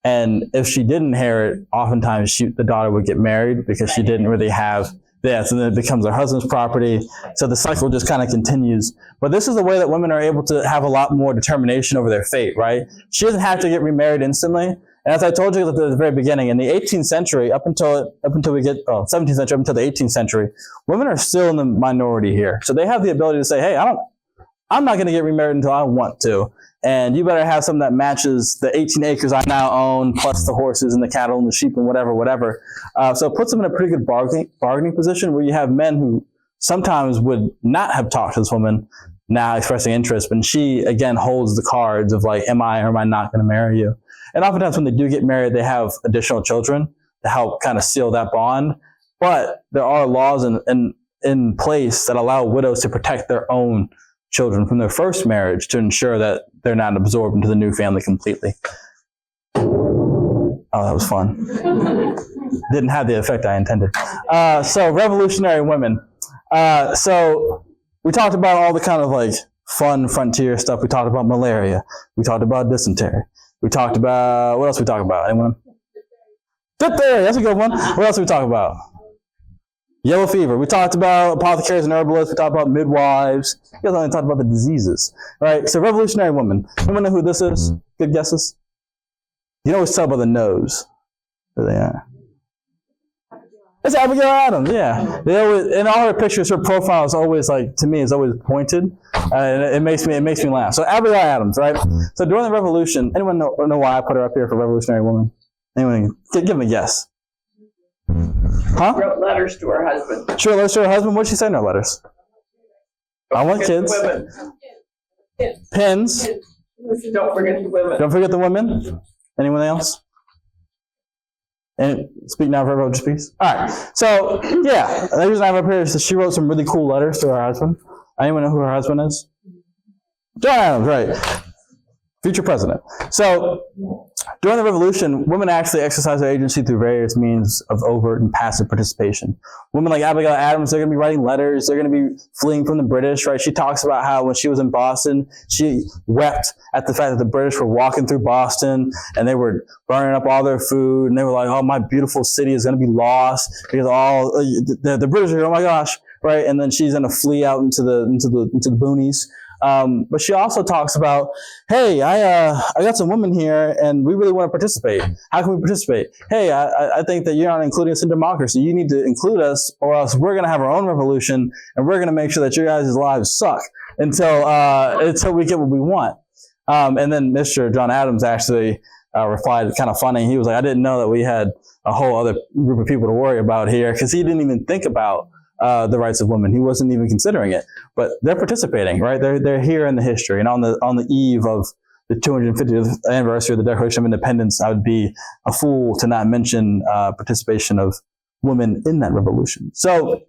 And if she did inherit, oftentimes the daughter would get married because she didn't really have so then it becomes her husband's property. So the cycle just kind of continues. But this is the way that women are able to have a lot more determination over their fate, right? She doesn't have to get remarried instantly. And as I told you at the very beginning, in the 18th century, up until we get 17th century, up until the 18th century, women are still in the minority here. So they have the ability to say, hey, I'm not going to get remarried until I want to. And you better have something that matches the 18 acres I now own, plus the horses and the cattle and the sheep and whatever. So it puts them in a pretty good bargaining position where you have men who sometimes would not have talked to this woman now expressing interest, but she, again, holds the cards of like, am I or am I not going to marry you? And oftentimes when they do get married, they have additional children to help kind of seal that bond. But there are laws in place that allow widows to protect their own children from their first marriage to ensure that they're not absorbed into the new family completely. Oh, that was fun. Didn't have the effect I intended. So revolutionary women. So we talked about all the kind of like fun frontier stuff. We talked about malaria. We talked about dysentery. We talked about, what else we talk about? Anyone? Diphtheria, that's a good one. What else did we talk about? Yellow fever. We talked about apothecaries and herbalists. We talked about midwives. You guys only talked about the diseases, right? So revolutionary women. Anyone know who this is? Good guesses? You can always tell by the nose who they are. It's Abigail Adams, yeah. They always, in all her pictures, her profile is always like, to me, is always pointed. And it makes me laugh. So Abigail Adams, right? So during the Revolution, anyone know why I put her up here for revolutionary woman? Anyone? Give them a guess. Huh? She wrote letters to her husband. She wrote letters to her husband? What did she say in her letters? I want kids. Women. Pins. Don't forget the women. Don't forget the women. Anyone else? And speak now, forever hold your peace. All right. So, yeah, the reason I have up here is that she wrote some really cool letters to her husband. Anyone know who her husband is? John Adams, right. Future president. So, during the Revolution, women actually exercised their agency through various means of overt and passive participation. Women like Abigail Adams, they're going to be writing letters. They're going to be fleeing from the British, right? She talks about how when she was in Boston, she wept at the fact that the British were walking through Boston and they were burning up all their food. And they were like, oh, my beautiful city is going to be lost because all the British are here, oh my gosh, right? And then she's going to flee out into the boonies. But she also talks about, hey, I got some women here and we really want to participate. How can we participate? Hey, I think that you're not including us in democracy. You need to include us or else we're going to have our own revolution and we're going to make sure that your guys' lives suck until we get what we want. And then Mr. John Adams actually replied kind of funny. He was like, I didn't know that we had a whole other group of people to worry about here because he didn't even think about the rights of women. He wasn't even considering it, but they're participating, right? They're here in the history, and on the eve of the 250th anniversary of the Declaration of Independence, I would be a fool to not mention participation of women in that revolution. So,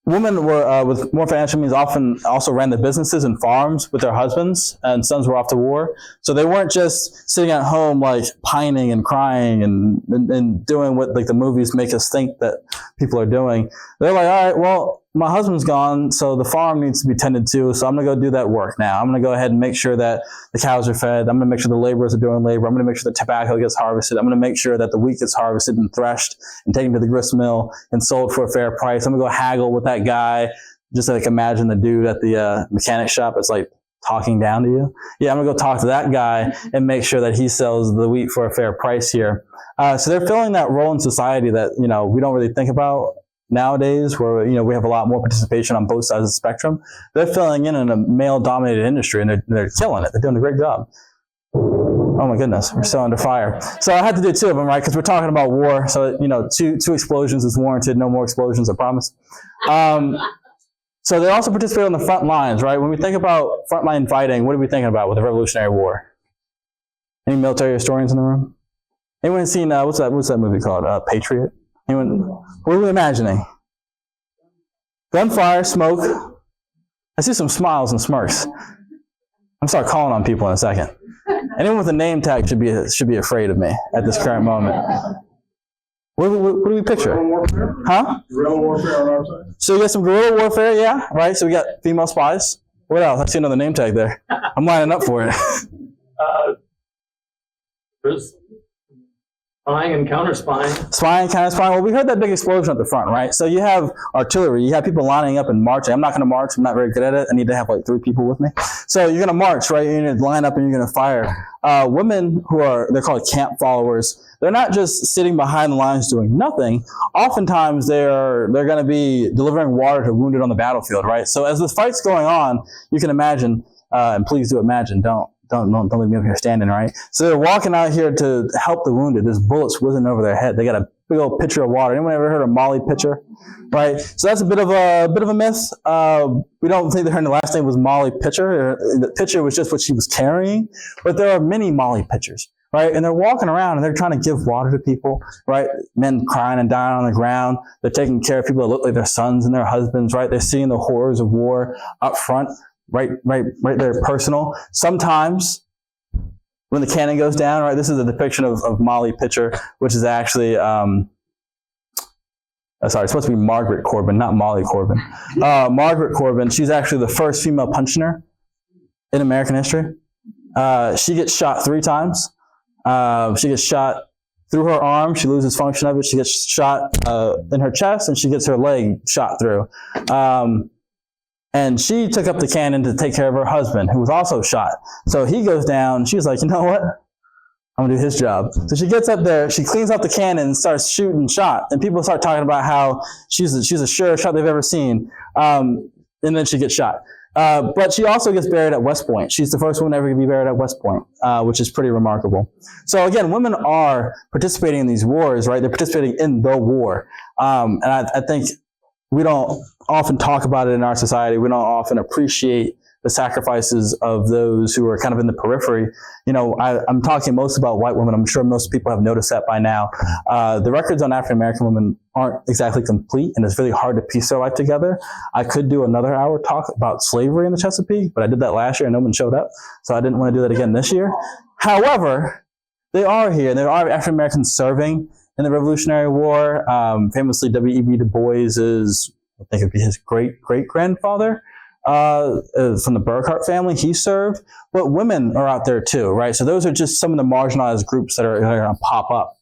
women were with more financial means often also ran their businesses and farms with their husbands, and sons were off to war. So they weren't just sitting at home like pining and crying and doing what like the movies make us think that people are doing. They're like, all right, well, my husband's gone, so the farm needs to be tended to, so I'm going to go do that work now. I'm going to go ahead and make sure that the cows are fed. I'm going to make sure the laborers are doing labor. I'm going to make sure the tobacco gets harvested. I'm going to make sure that the wheat gets harvested and threshed and taken to the grist mill and sold for a fair price. I'm going to go haggle with that guy. Just like imagine the dude at the mechanic shop that's like talking down to you. Yeah, I'm going to go talk to that guy and make sure that he sells the wheat for a fair price here. So they're filling that role in society that, we don't really think about nowadays, where we have a lot more participation on both sides of the spectrum. They're filling in a male-dominated industry, and they're killing it. They're doing a great job. Oh my goodness, we're still under fire. So I had to do two of them, right? Because we're talking about war. So, two explosions is warranted. No more explosions, I promise. So they also participate on the front lines, right? When we think about frontline fighting, what are we thinking about with the Revolutionary War? Any military historians in the room? Anyone seen, what's that movie called? Patriot? Anyone? What are we imagining? Gunfire, smoke. I see some smiles and smirks. I'm start calling on people in a second. Anyone with a name tag should be afraid of me at this current moment. What do we picture? Guerrilla warfare? Huh? Guerrilla warfare on our side? So we got some guerrilla warfare, yeah, right? So we got female spies. What else? I see another name tag there. I'm lining up for it. There's spying and counter-spying. Spying, counter-spying. Well, we heard that big explosion at the front, right? So you have artillery. You have people lining up and marching. I'm not going to march. I'm not very good at it. I need to have like 3 people with me. So you're going to march, right? You're going to line up and you're going to fire. Women they're called camp followers. They're not just sitting behind the lines doing nothing. Oftentimes they're going to be delivering water to wounded on the battlefield, right? So as the fight's going on, you can imagine, and please do imagine, don't leave me up here standing, right? So they're walking out here to help the wounded. There's bullets whizzing over their head. They got a big old pitcher of water. Anyone ever heard of Molly Pitcher? Right? So that's a bit of a myth. We don't think that her last name was Molly Pitcher. The pitcher was just what she was carrying. But there are many Molly Pitchers, right? And they're walking around and they're trying to give water to people, right? Men crying and dying on the ground. They're taking care of people that look like their sons and their husbands, right? They're seeing the horrors of war up front. Right there, personal. Sometimes, when the cannon goes down, right, this is a depiction of Molly Pitcher, which is actually, sorry, it's supposed to be Margaret Corbin, not Molly Corbin. Margaret Corbin, she's actually the first female puncher in American history. She gets shot 3 times. She gets shot through her arm. She loses function of it. She gets shot in her chest, and she gets her leg shot through. And she took up the cannon to take care of her husband, who was also shot. So he goes down. She's like, you know what? I'm going to do his job. So she gets up there. She cleans up the cannon and starts shooting shot. And people start talking about how she's the surest shot they've ever seen. And then she gets shot. But she also gets buried at West Point. She's the first woman ever to be buried at West Point, which is pretty remarkable. So again, women are participating in these wars, right? They're participating in the war. And I think we don't often talk about it in our society. We don't often appreciate the sacrifices of those who are kind of in the periphery. I'm talking most about white women. I'm sure most people have noticed that by now. The records on African American women aren't exactly complete, and it's really hard to piece their life together. I could do another hour talk about slavery in the Chesapeake, but I did that last year and no one showed up, so I didn't want to do that again this year. However, they are here. There are African Americans serving in the Revolutionary War. Famously, W.E.B. Du Bois is, I think it'd be his great-great-grandfather from the Burkhart family. He served, but women are out there too, right? So those are just some of the marginalized groups that are going to pop up.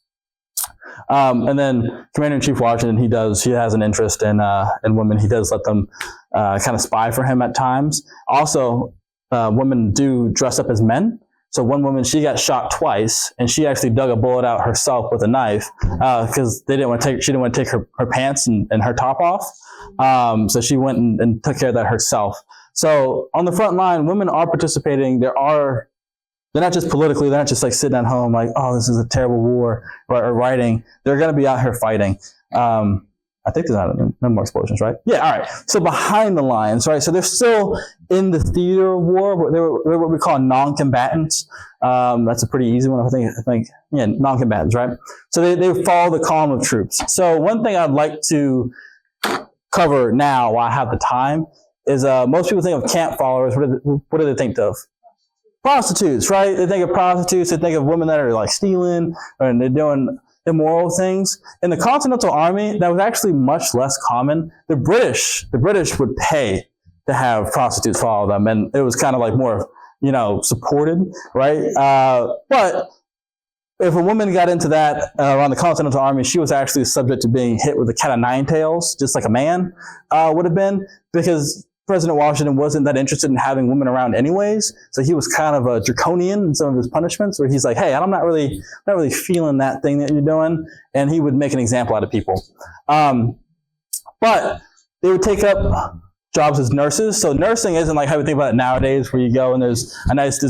And then Commander-in-Chief Washington, he has an interest in women. He does let them kind of spy for him at times. Also, women do dress up as men. So one woman, she got shot twice, and she actually dug a bullet out herself with a knife because she didn't want to take her pants and her top off. So she went and took care of that herself. So on the front line, women are participating. They're not just politically, they're not just like sitting at home like, oh, this is a terrible war, or writing. They're going to be out here fighting. I think there's no more explosions, right? Yeah, all right. So behind the lines, right? So they're still in the theater of war. They're what we call non-combatants. That's a pretty easy one, I think. Yeah, non-combatants, right? So they follow the column of troops. So one thing I'd like to cover now while I have the time is most people think of camp followers. What do they think of? Prostitutes, right? They think of prostitutes. They think of women that are like stealing, and they're doing immoral things. In the Continental Army, that was actually much less common. The British would pay to have prostitutes follow them, and it was kind of like more, supported, right? But if a woman got into that around the Continental Army, she was actually subject to being hit with a cat of nine tails, just like a man would have been, because President Washington wasn't that interested in having women around anyways. So he was kind of a draconian in some of his punishments, where he's like, hey, I'm not really feeling that thing that you're doing. And he would make an example out of people. But they would take up jobs as nurses. So nursing isn't like how we think about it nowadays, where you go and there's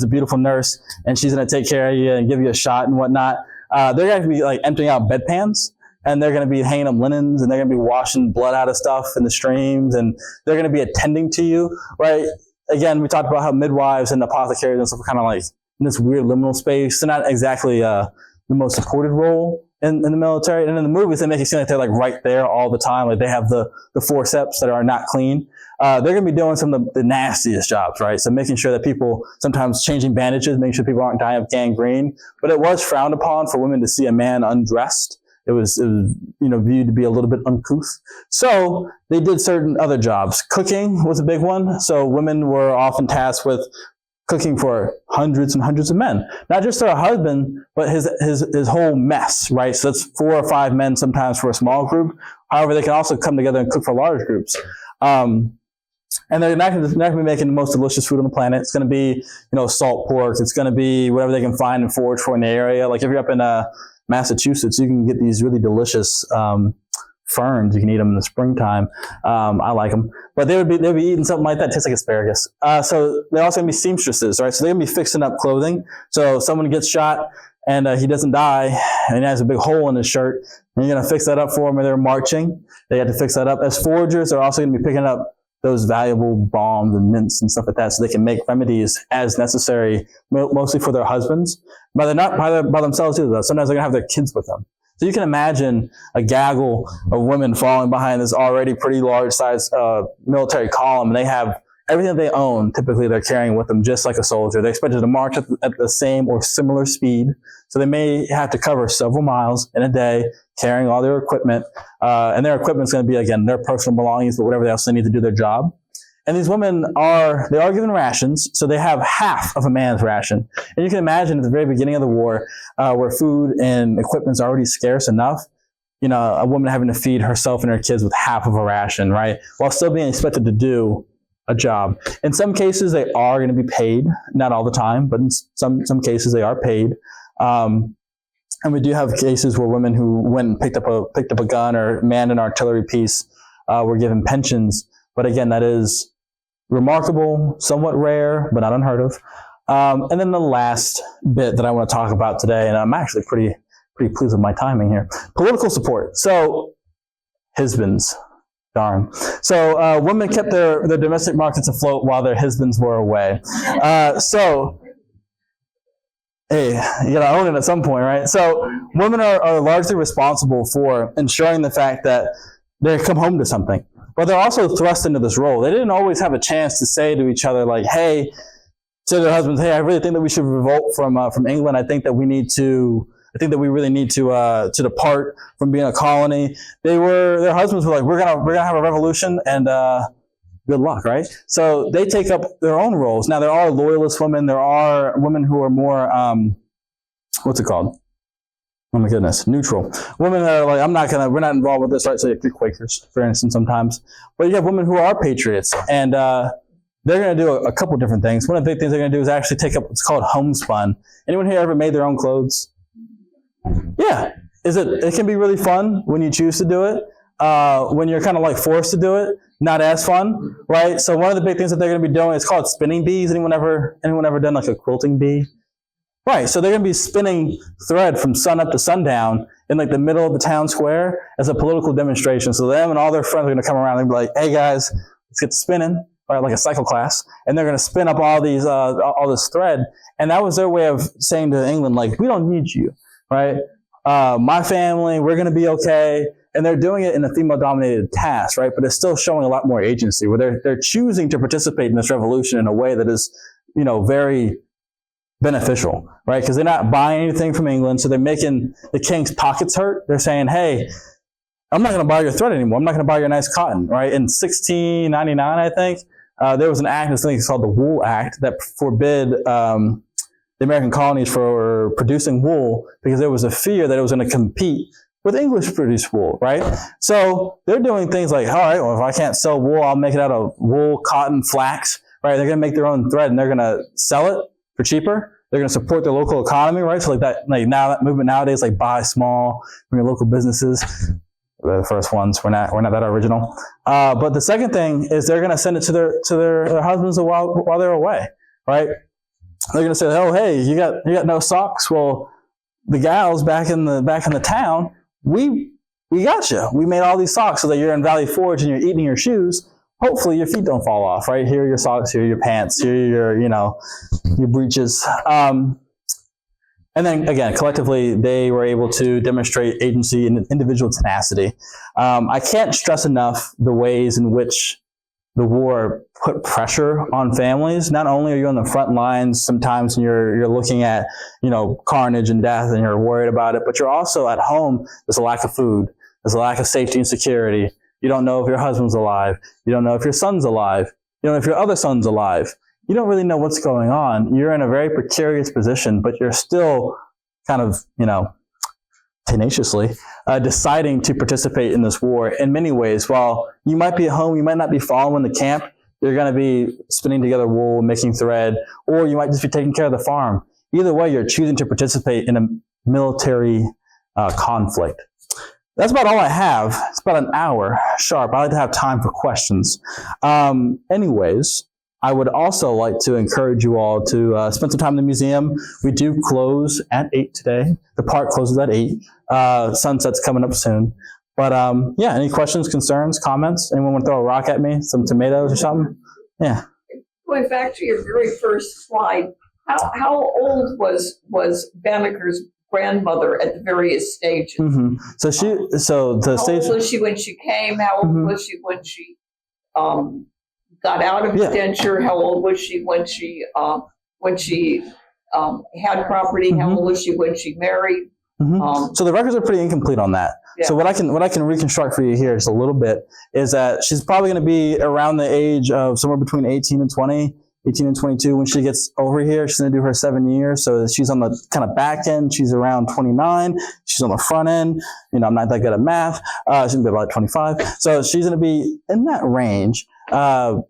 a beautiful nurse and she's going to take care of you and give you a shot and whatnot. They're going to be like emptying out bedpans, and they're going to be hanging up linens, and they're going to be washing blood out of stuff in the streams, and they're going to be attending to you, right? Again, we talked about how midwives and apothecaries and stuff are kind of like in this weird liminal space. They're not exactly the most supported role in the military. And in the movies, they make it seem like they're like right there all the time. Like they have the forceps that are not clean. They're going to be doing some of the nastiest jobs, right? So making sure that people, sometimes changing bandages, making sure people aren't dying of gangrene. But it was frowned upon for women to see a man undressed. It was viewed to be a little bit uncouth. So they did certain other jobs. Cooking was a big one. So women were often tasked with cooking for hundreds and hundreds of men. Not just their husband, but his whole mess, right? So that's 4 or 5 men sometimes for a small group. However, they can also come together and cook for large groups. And they're not going to be making the most delicious food on the planet. It's going to be, salt pork. It's going to be whatever they can find and forage for in the area. Like if you're up in Massachusetts, you can get these really delicious ferns. You can eat them in the springtime. I like them, but they'll be eating something like that. Tastes like asparagus. So they're also going to be seamstresses, right? So they're going to be fixing up clothing. So someone gets shot and he doesn't die, and he has a big hole in his shirt, and you're going to fix that up for him. And they're marching. They have to fix that up. As foragers, they're also going to be picking up those valuable balms and mints and stuff like that, so they can make remedies as necessary, mostly for their husbands. But they're not by themselves either, though. Sometimes they're going to have their kids with them. So you can imagine a gaggle of women falling behind this already pretty large-sized military column, and they have everything that they own. Typically, they're carrying with them just like a soldier. They're expected to march at the same or similar speed, so they may have to cover several miles in a day, carrying all their equipment. And their equipment is going to be, again, their personal belongings, but whatever else they need to do their job. And these women are given rations, so they have half of a man's ration. And you can imagine at the very beginning of the war, where food and equipment is already scarce enough, a woman having to feed herself and her kids with half of a ration, right? While still being expected to do a job. In some cases, they are going to be paid, not all the time, but in some cases they are paid. And we do have cases where women who went and picked up a gun or manned an artillery piece were given pensions. But again, that is remarkable, somewhat rare, but not unheard of. And then the last bit that I want to talk about today, and I'm actually pretty pleased with my timing here, political support. So, husbands. Darn. So women kept their domestic markets afloat while their husbands were away. Hey, you gotta own it at some point, right? So women are largely responsible for ensuring the fact that they come home to something. But they're also thrust into this role. They didn't always have a chance to say to each other, like, hey, to their husbands, hey, I really think that we should revolt from England. I think that we really need to depart from being a colony. Their husbands were like, we're gonna have a revolution, and good luck, right? So they take up their own roles. Now there are loyalist women. There are women who are more what's it called? Oh my goodness, neutral. Women that are like, we're not involved with this, right? So you have Quakers, for instance, sometimes. But you have women who are patriots, and they're going to do a couple different things. One of the big things they're going to do is actually take up what's called homespun. Anyone here ever made their own clothes? Yeah. It can be really fun when you choose to do it. When you're kind of like forced to do it, not as fun, right? So one of the big things that they're going to be doing is called spinning bees. Anyone ever done like a quilting bee? Right. So they're going to be spinning thread from sun up to sundown in like the middle of the town square as a political demonstration. So them and all their friends are going to come around and be like, hey guys, let's get to spinning, right? Like a cycle class. And they're going to spin up all this thread. And that was their way of saying to England, like, we don't need you, right? My family, we're going to be okay. And they're doing it in a female-dominated task, right? But it's still showing a lot more agency, where they're choosing to participate in this revolution in a way that is, very beneficial, right? Because they're not buying anything from England, so they're making the king's pockets hurt. They're saying, hey, I'm not going to buy your thread anymore. I'm not going to buy your nice cotton, right? In 1699, I think, there was an act, I think it's called the Wool Act, that forbid the American colonies for producing wool, because there was a fear that it was going to compete with English-produced wool, right? So they're doing things like, all right, well, if I can't sell wool, I'll make it out of wool, cotton, flax, right? They're going to make their own thread, and they're going to sell it for cheaper. They're going to support their local economy, right? So that movement nowadays, like buy small from your local businesses. They're the first ones. We're not that original. But the second thing is they're going to send it to their husbands while they're away, right? They're going to say, "Oh, hey, you got no socks? Well, the gals back in the town, we got you. We made all these socks so that you're in Valley Forge and you're eating your shoes. Hopefully your feet don't fall off, right? Here are your socks, here are your pants, here are your breeches." And then again, collectively, they were able to demonstrate agency and individual tenacity. I can't stress enough the ways in which the war put pressure on families. Not only are you on the front lines sometimes and you're looking at, carnage and death and you're worried about it, but you're also at home. There's a lack of food. There's a lack of safety and security. You don't know if your husband's alive. You don't know if your son's alive. You don't know if your other son's alive. You don't really know what's going on. You're in a very precarious position, but you're still kind of, tenaciously deciding to participate in this war in many ways. While you might be at home, you might not be following the camp. You're going to be spinning together wool, making thread, or you might just be taking care of the farm. Either way, you're choosing to participate in a military conflict. That's about all I have. It's about an hour sharp. I like to have time for questions. Anyways, I would also like to encourage you all to spend some time in the museum. We do close at 8 today. The park closes at 8. Sunset's coming up soon. But any questions, concerns, comments? Anyone want to throw a rock at me? Some tomatoes or something? Yeah. Going back to your very first slide, how old was Banneker's grandmother at the various stages? Mm-hmm. How old was she when she came? How old was she when she got out of indenture? How old was she when she had property? How old was she when she married? So the records are pretty incomplete on that. Yeah. So what I can reconstruct for you here just a little bit is that she's probably going to be around the age of somewhere between 18 and 20, 18 and 22 when she gets over here. She's going to do her 7 years. So she's on the kind of back end. She's around 29. She's on the front end. I'm not that good at math. She's going to be about 25. So she's going to be in that range.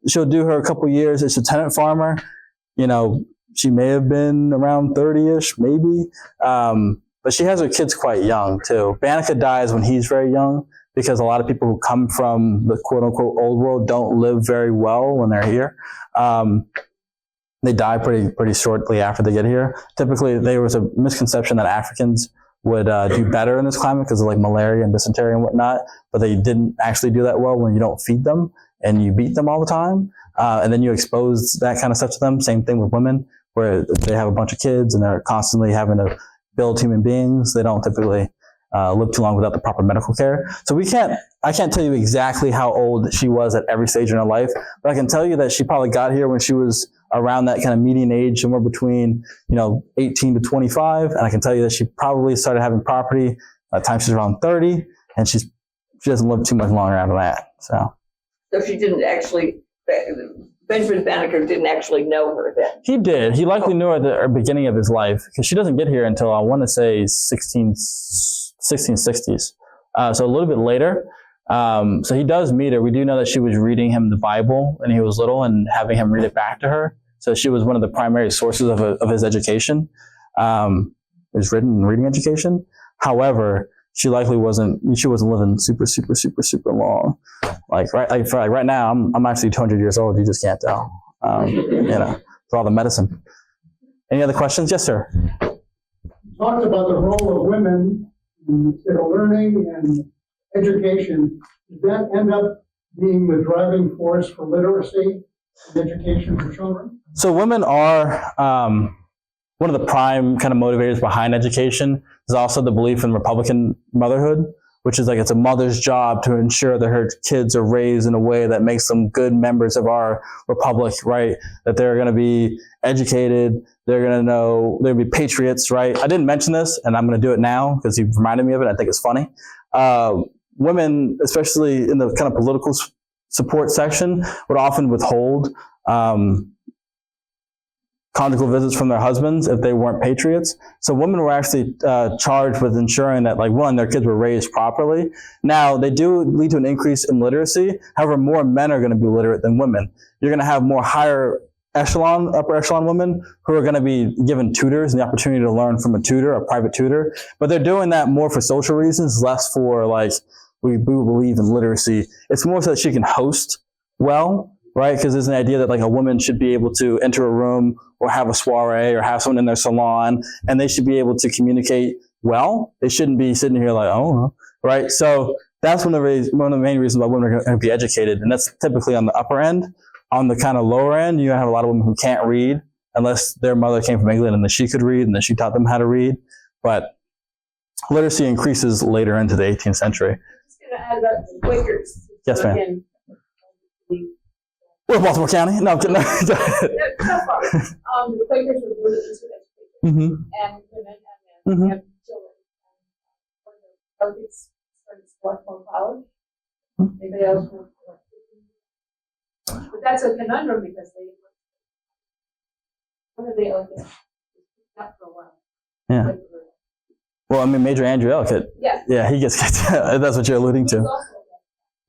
She'll do her a couple years as a tenant farmer. She may have been around 30-ish, maybe. But she has her kids quite young, too. Banneker dies when he's very young because a lot of people who come from the quote-unquote old world don't live very well when they're here. They die pretty shortly after they get here. Typically, there was a misconception that Africans would do better in this climate because of like malaria and dysentery and whatnot, but they didn't actually do that well when you don't feed them and you beat them all the time. And then you expose that kind of stuff to them. Same thing with women, where they have a bunch of kids and they're constantly having to build human beings. They don't typically live too long without the proper medical care. So I can't tell you exactly how old she was at every stage in her life, but I can tell you that she probably got here when she was around that kind of median age, somewhere between, 18 to 25. And I can tell you that she probably started having property by the time she's around 30, and she doesn't live too much longer after that. So she didn't actually, Benjamin Banneker didn't actually know her then. He did. He likely knew her at the beginning of his life, because she doesn't get here until, I want to say, 1660s. So a little bit later. So he does meet her. We do know that she was reading him the Bible when he was little and having him read it back to her. So she was one of the primary sources of his education, his written and reading education. However, she likely wasn't living super, super, super, super long. Right now, I'm actually 200 years old. You just can't tell, for all the medicine. Any other questions? Yes, sir. You talked about the role of women in learning and education. Did that end up being the driving force for literacy and education for children? So women are one of the prime kind of motivators behind education. There's also the belief in Republican motherhood, which is like it's a mother's job to ensure that her kids are raised in a way that makes them good members of our republic, right? That they're going to be educated, they're going to be patriots, right? I didn't mention this, and I'm going to do it now because you reminded me of it. I think it's funny. Women, especially in the kind of political support section, would often withhold conjugal visits from their husbands if they weren't patriots. So women were actually charged with ensuring that, their kids were raised properly. Now, they do lead to an increase in literacy. However, more men are going to be literate than women. You're going to have more upper echelon women who are going to be given tutors and the opportunity to learn from a tutor, a private tutor. But they're doing that more for social reasons, less for we believe in literacy. It's more so that she can host well, right? Because there's an idea that like a woman should be able to enter a room or have a soiree or have someone in their salon, and they should be able to communicate well. They shouldn't be sitting here like, oh, right? So that's one of the main reasons why women are going to be educated, and that's typically on the upper end. On the kind of lower end, you have a lot of women who can't read unless their mother came from England and then she could read and then she taught them how to read. But literacy increases later into the 18th century. I'm just going to add about the Quakers. Yes, ma'am. Again, We're Baltimore County. No, I'm kidding. no problem. The Quakers were religious education, Mm-hmm. and women and men and children. When the delegates started Swarthmore College, anybody else were. But that's a conundrum because one of the delegates not for a while. Yeah. Well, I mean, Major Andrew Ellicott. Yeah. He gets kicked. That's what you're alluding to.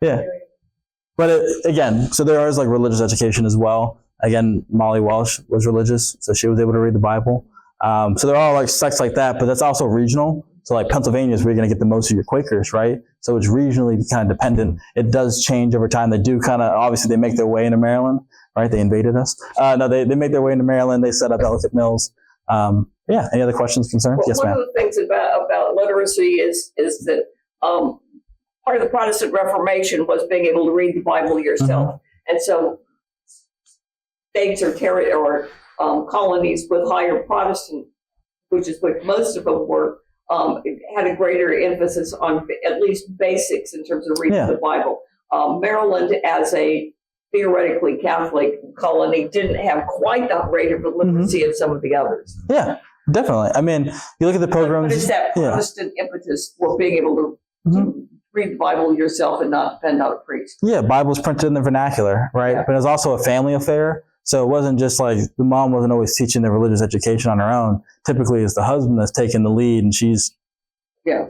Yeah. But again, so there is like religious education as well. Again, Molly Welsh was religious, so she was able to read the Bible. So there are like sects like that, but that's also regional. So like Pennsylvania is where you're going to get the most of your Quakers, right? So it's regionally kind of dependent. It does change over time. They do kind of, obviously they make their way into Maryland, right? They invaded us. No, they make their way into Maryland. They set up Ellicott Mills. Yeah. Any other questions, concerns? Well, Yes, ma'am. one of the things about literacy is that part of the Protestant Reformation was being able to read the Bible yourself. And so states or colonies with higher Protestant, which is what most of them were, had a greater emphasis on at least basics in terms of reading the Bible. Maryland, as a theoretically Catholic colony, didn't have quite that rate of literacy as some of the others. Yeah, definitely. I mean, you look at the programs. But it's that Protestant impetus for being able to read the Bible yourself and not depend on a priest. Yeah, Bible's printed in the vernacular, right? Yeah. But it was also a family affair. So it wasn't just like the mom wasn't always teaching the religious education on her own. Typically, it's the husband that's taking the lead and she's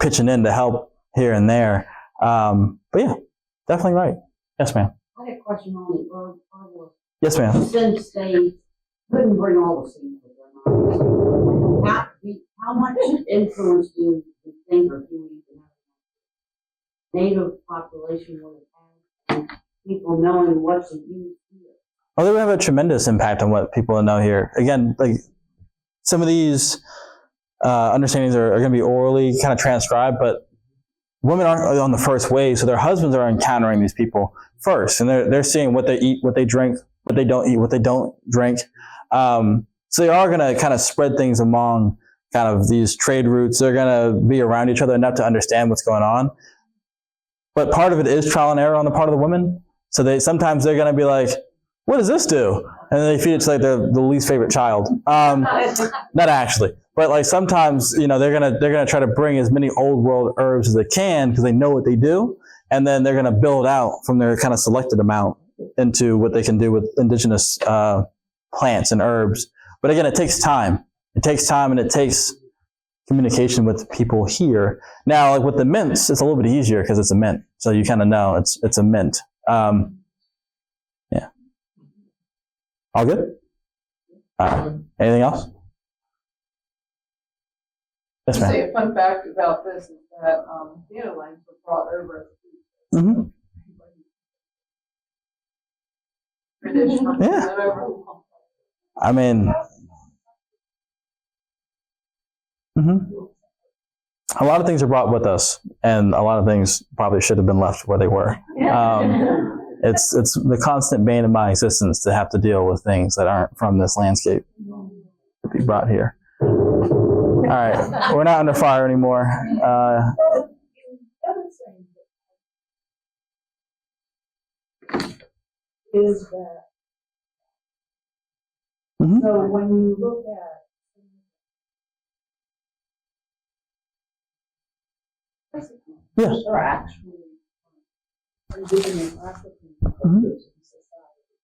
pitching in to help here and there. But yeah, definitely right. Yes, ma'am. I had a question on the herbalist. Yes, ma'am. Since they couldn't bring all the seeds with them, how much influence do you think or do you have native population would have and people knowing what to use here? Oh, they would have a tremendous impact on what people know here. Again, like some of these understandings are going to be orally kind of transcribed, but women aren't on the first wave, so their husbands are encountering these people first, and they're seeing what they eat, what they drink, what they don't eat, what they don't drink. So they are going to kind of spread things among kind of these trade routes. They're going to be around each other enough to understand what's going on. But part of it is trial and error on the part of the women. So sometimes they're going to be like, what does this do? And they feed it to like the least favorite child. Not actually, but like sometimes, they're gonna try to bring as many old world herbs as they can because they know what they do, and then they're gonna build out from their kind of selected amount into what they can do with indigenous plants and herbs. But again, it takes time. It takes time, and it takes communication with people here. Now, like with the mints, it's a little bit easier because it's a mint, so you kind of know it's a mint. Yeah. All good? Anything else? Yes, ma'am. Say a fun fact about this is that piano lines were brought over Mm-hmm. traditional. Yeah. I mean, a lot of things are brought with us, and a lot of things probably should have been left where they were. It's the constant bane of my existence to have to deal with things that aren't from this landscape to be brought here. All right, we're not under fire anymore. Is that Mhm. so when you look at Yeah. are actually indigenous African cultures in society.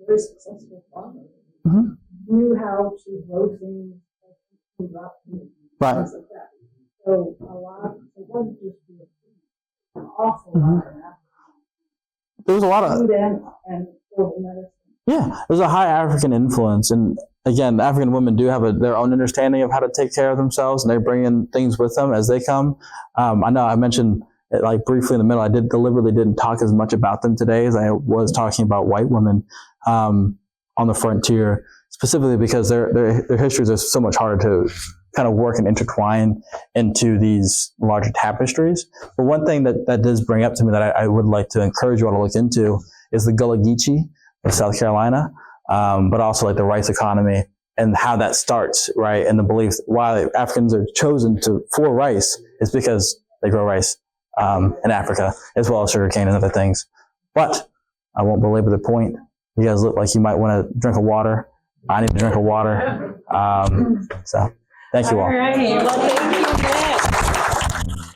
Very successful farmers Mhm. knew how to grow things and drop things, Right. things like that. So a lot, it wasn't just an awful Mhm. lot of African There was a lot of food and herbal medicine. there's a high African influence, and again, African women do have their own understanding of how to take care of themselves, and they bring in things with them as they come. I know I mentioned it like briefly in the middle. I deliberately didn't talk as much about them today as I was talking about white women on the frontier, specifically because their histories are so much harder to kind of work and intertwine into these larger tapestries. But one thing that does bring up to me that I would like to encourage you all to look into is the Gullah Geechee of South Carolina, but also like the rice economy and how that starts, right? And the belief why Africans are chosen for rice is because they grow rice in Africa, as well as sugarcane and other things. But I won't belabor the point. You guys look like you might want to drink a water. I need to drink a water. So thank you all. All right. Well, thank you.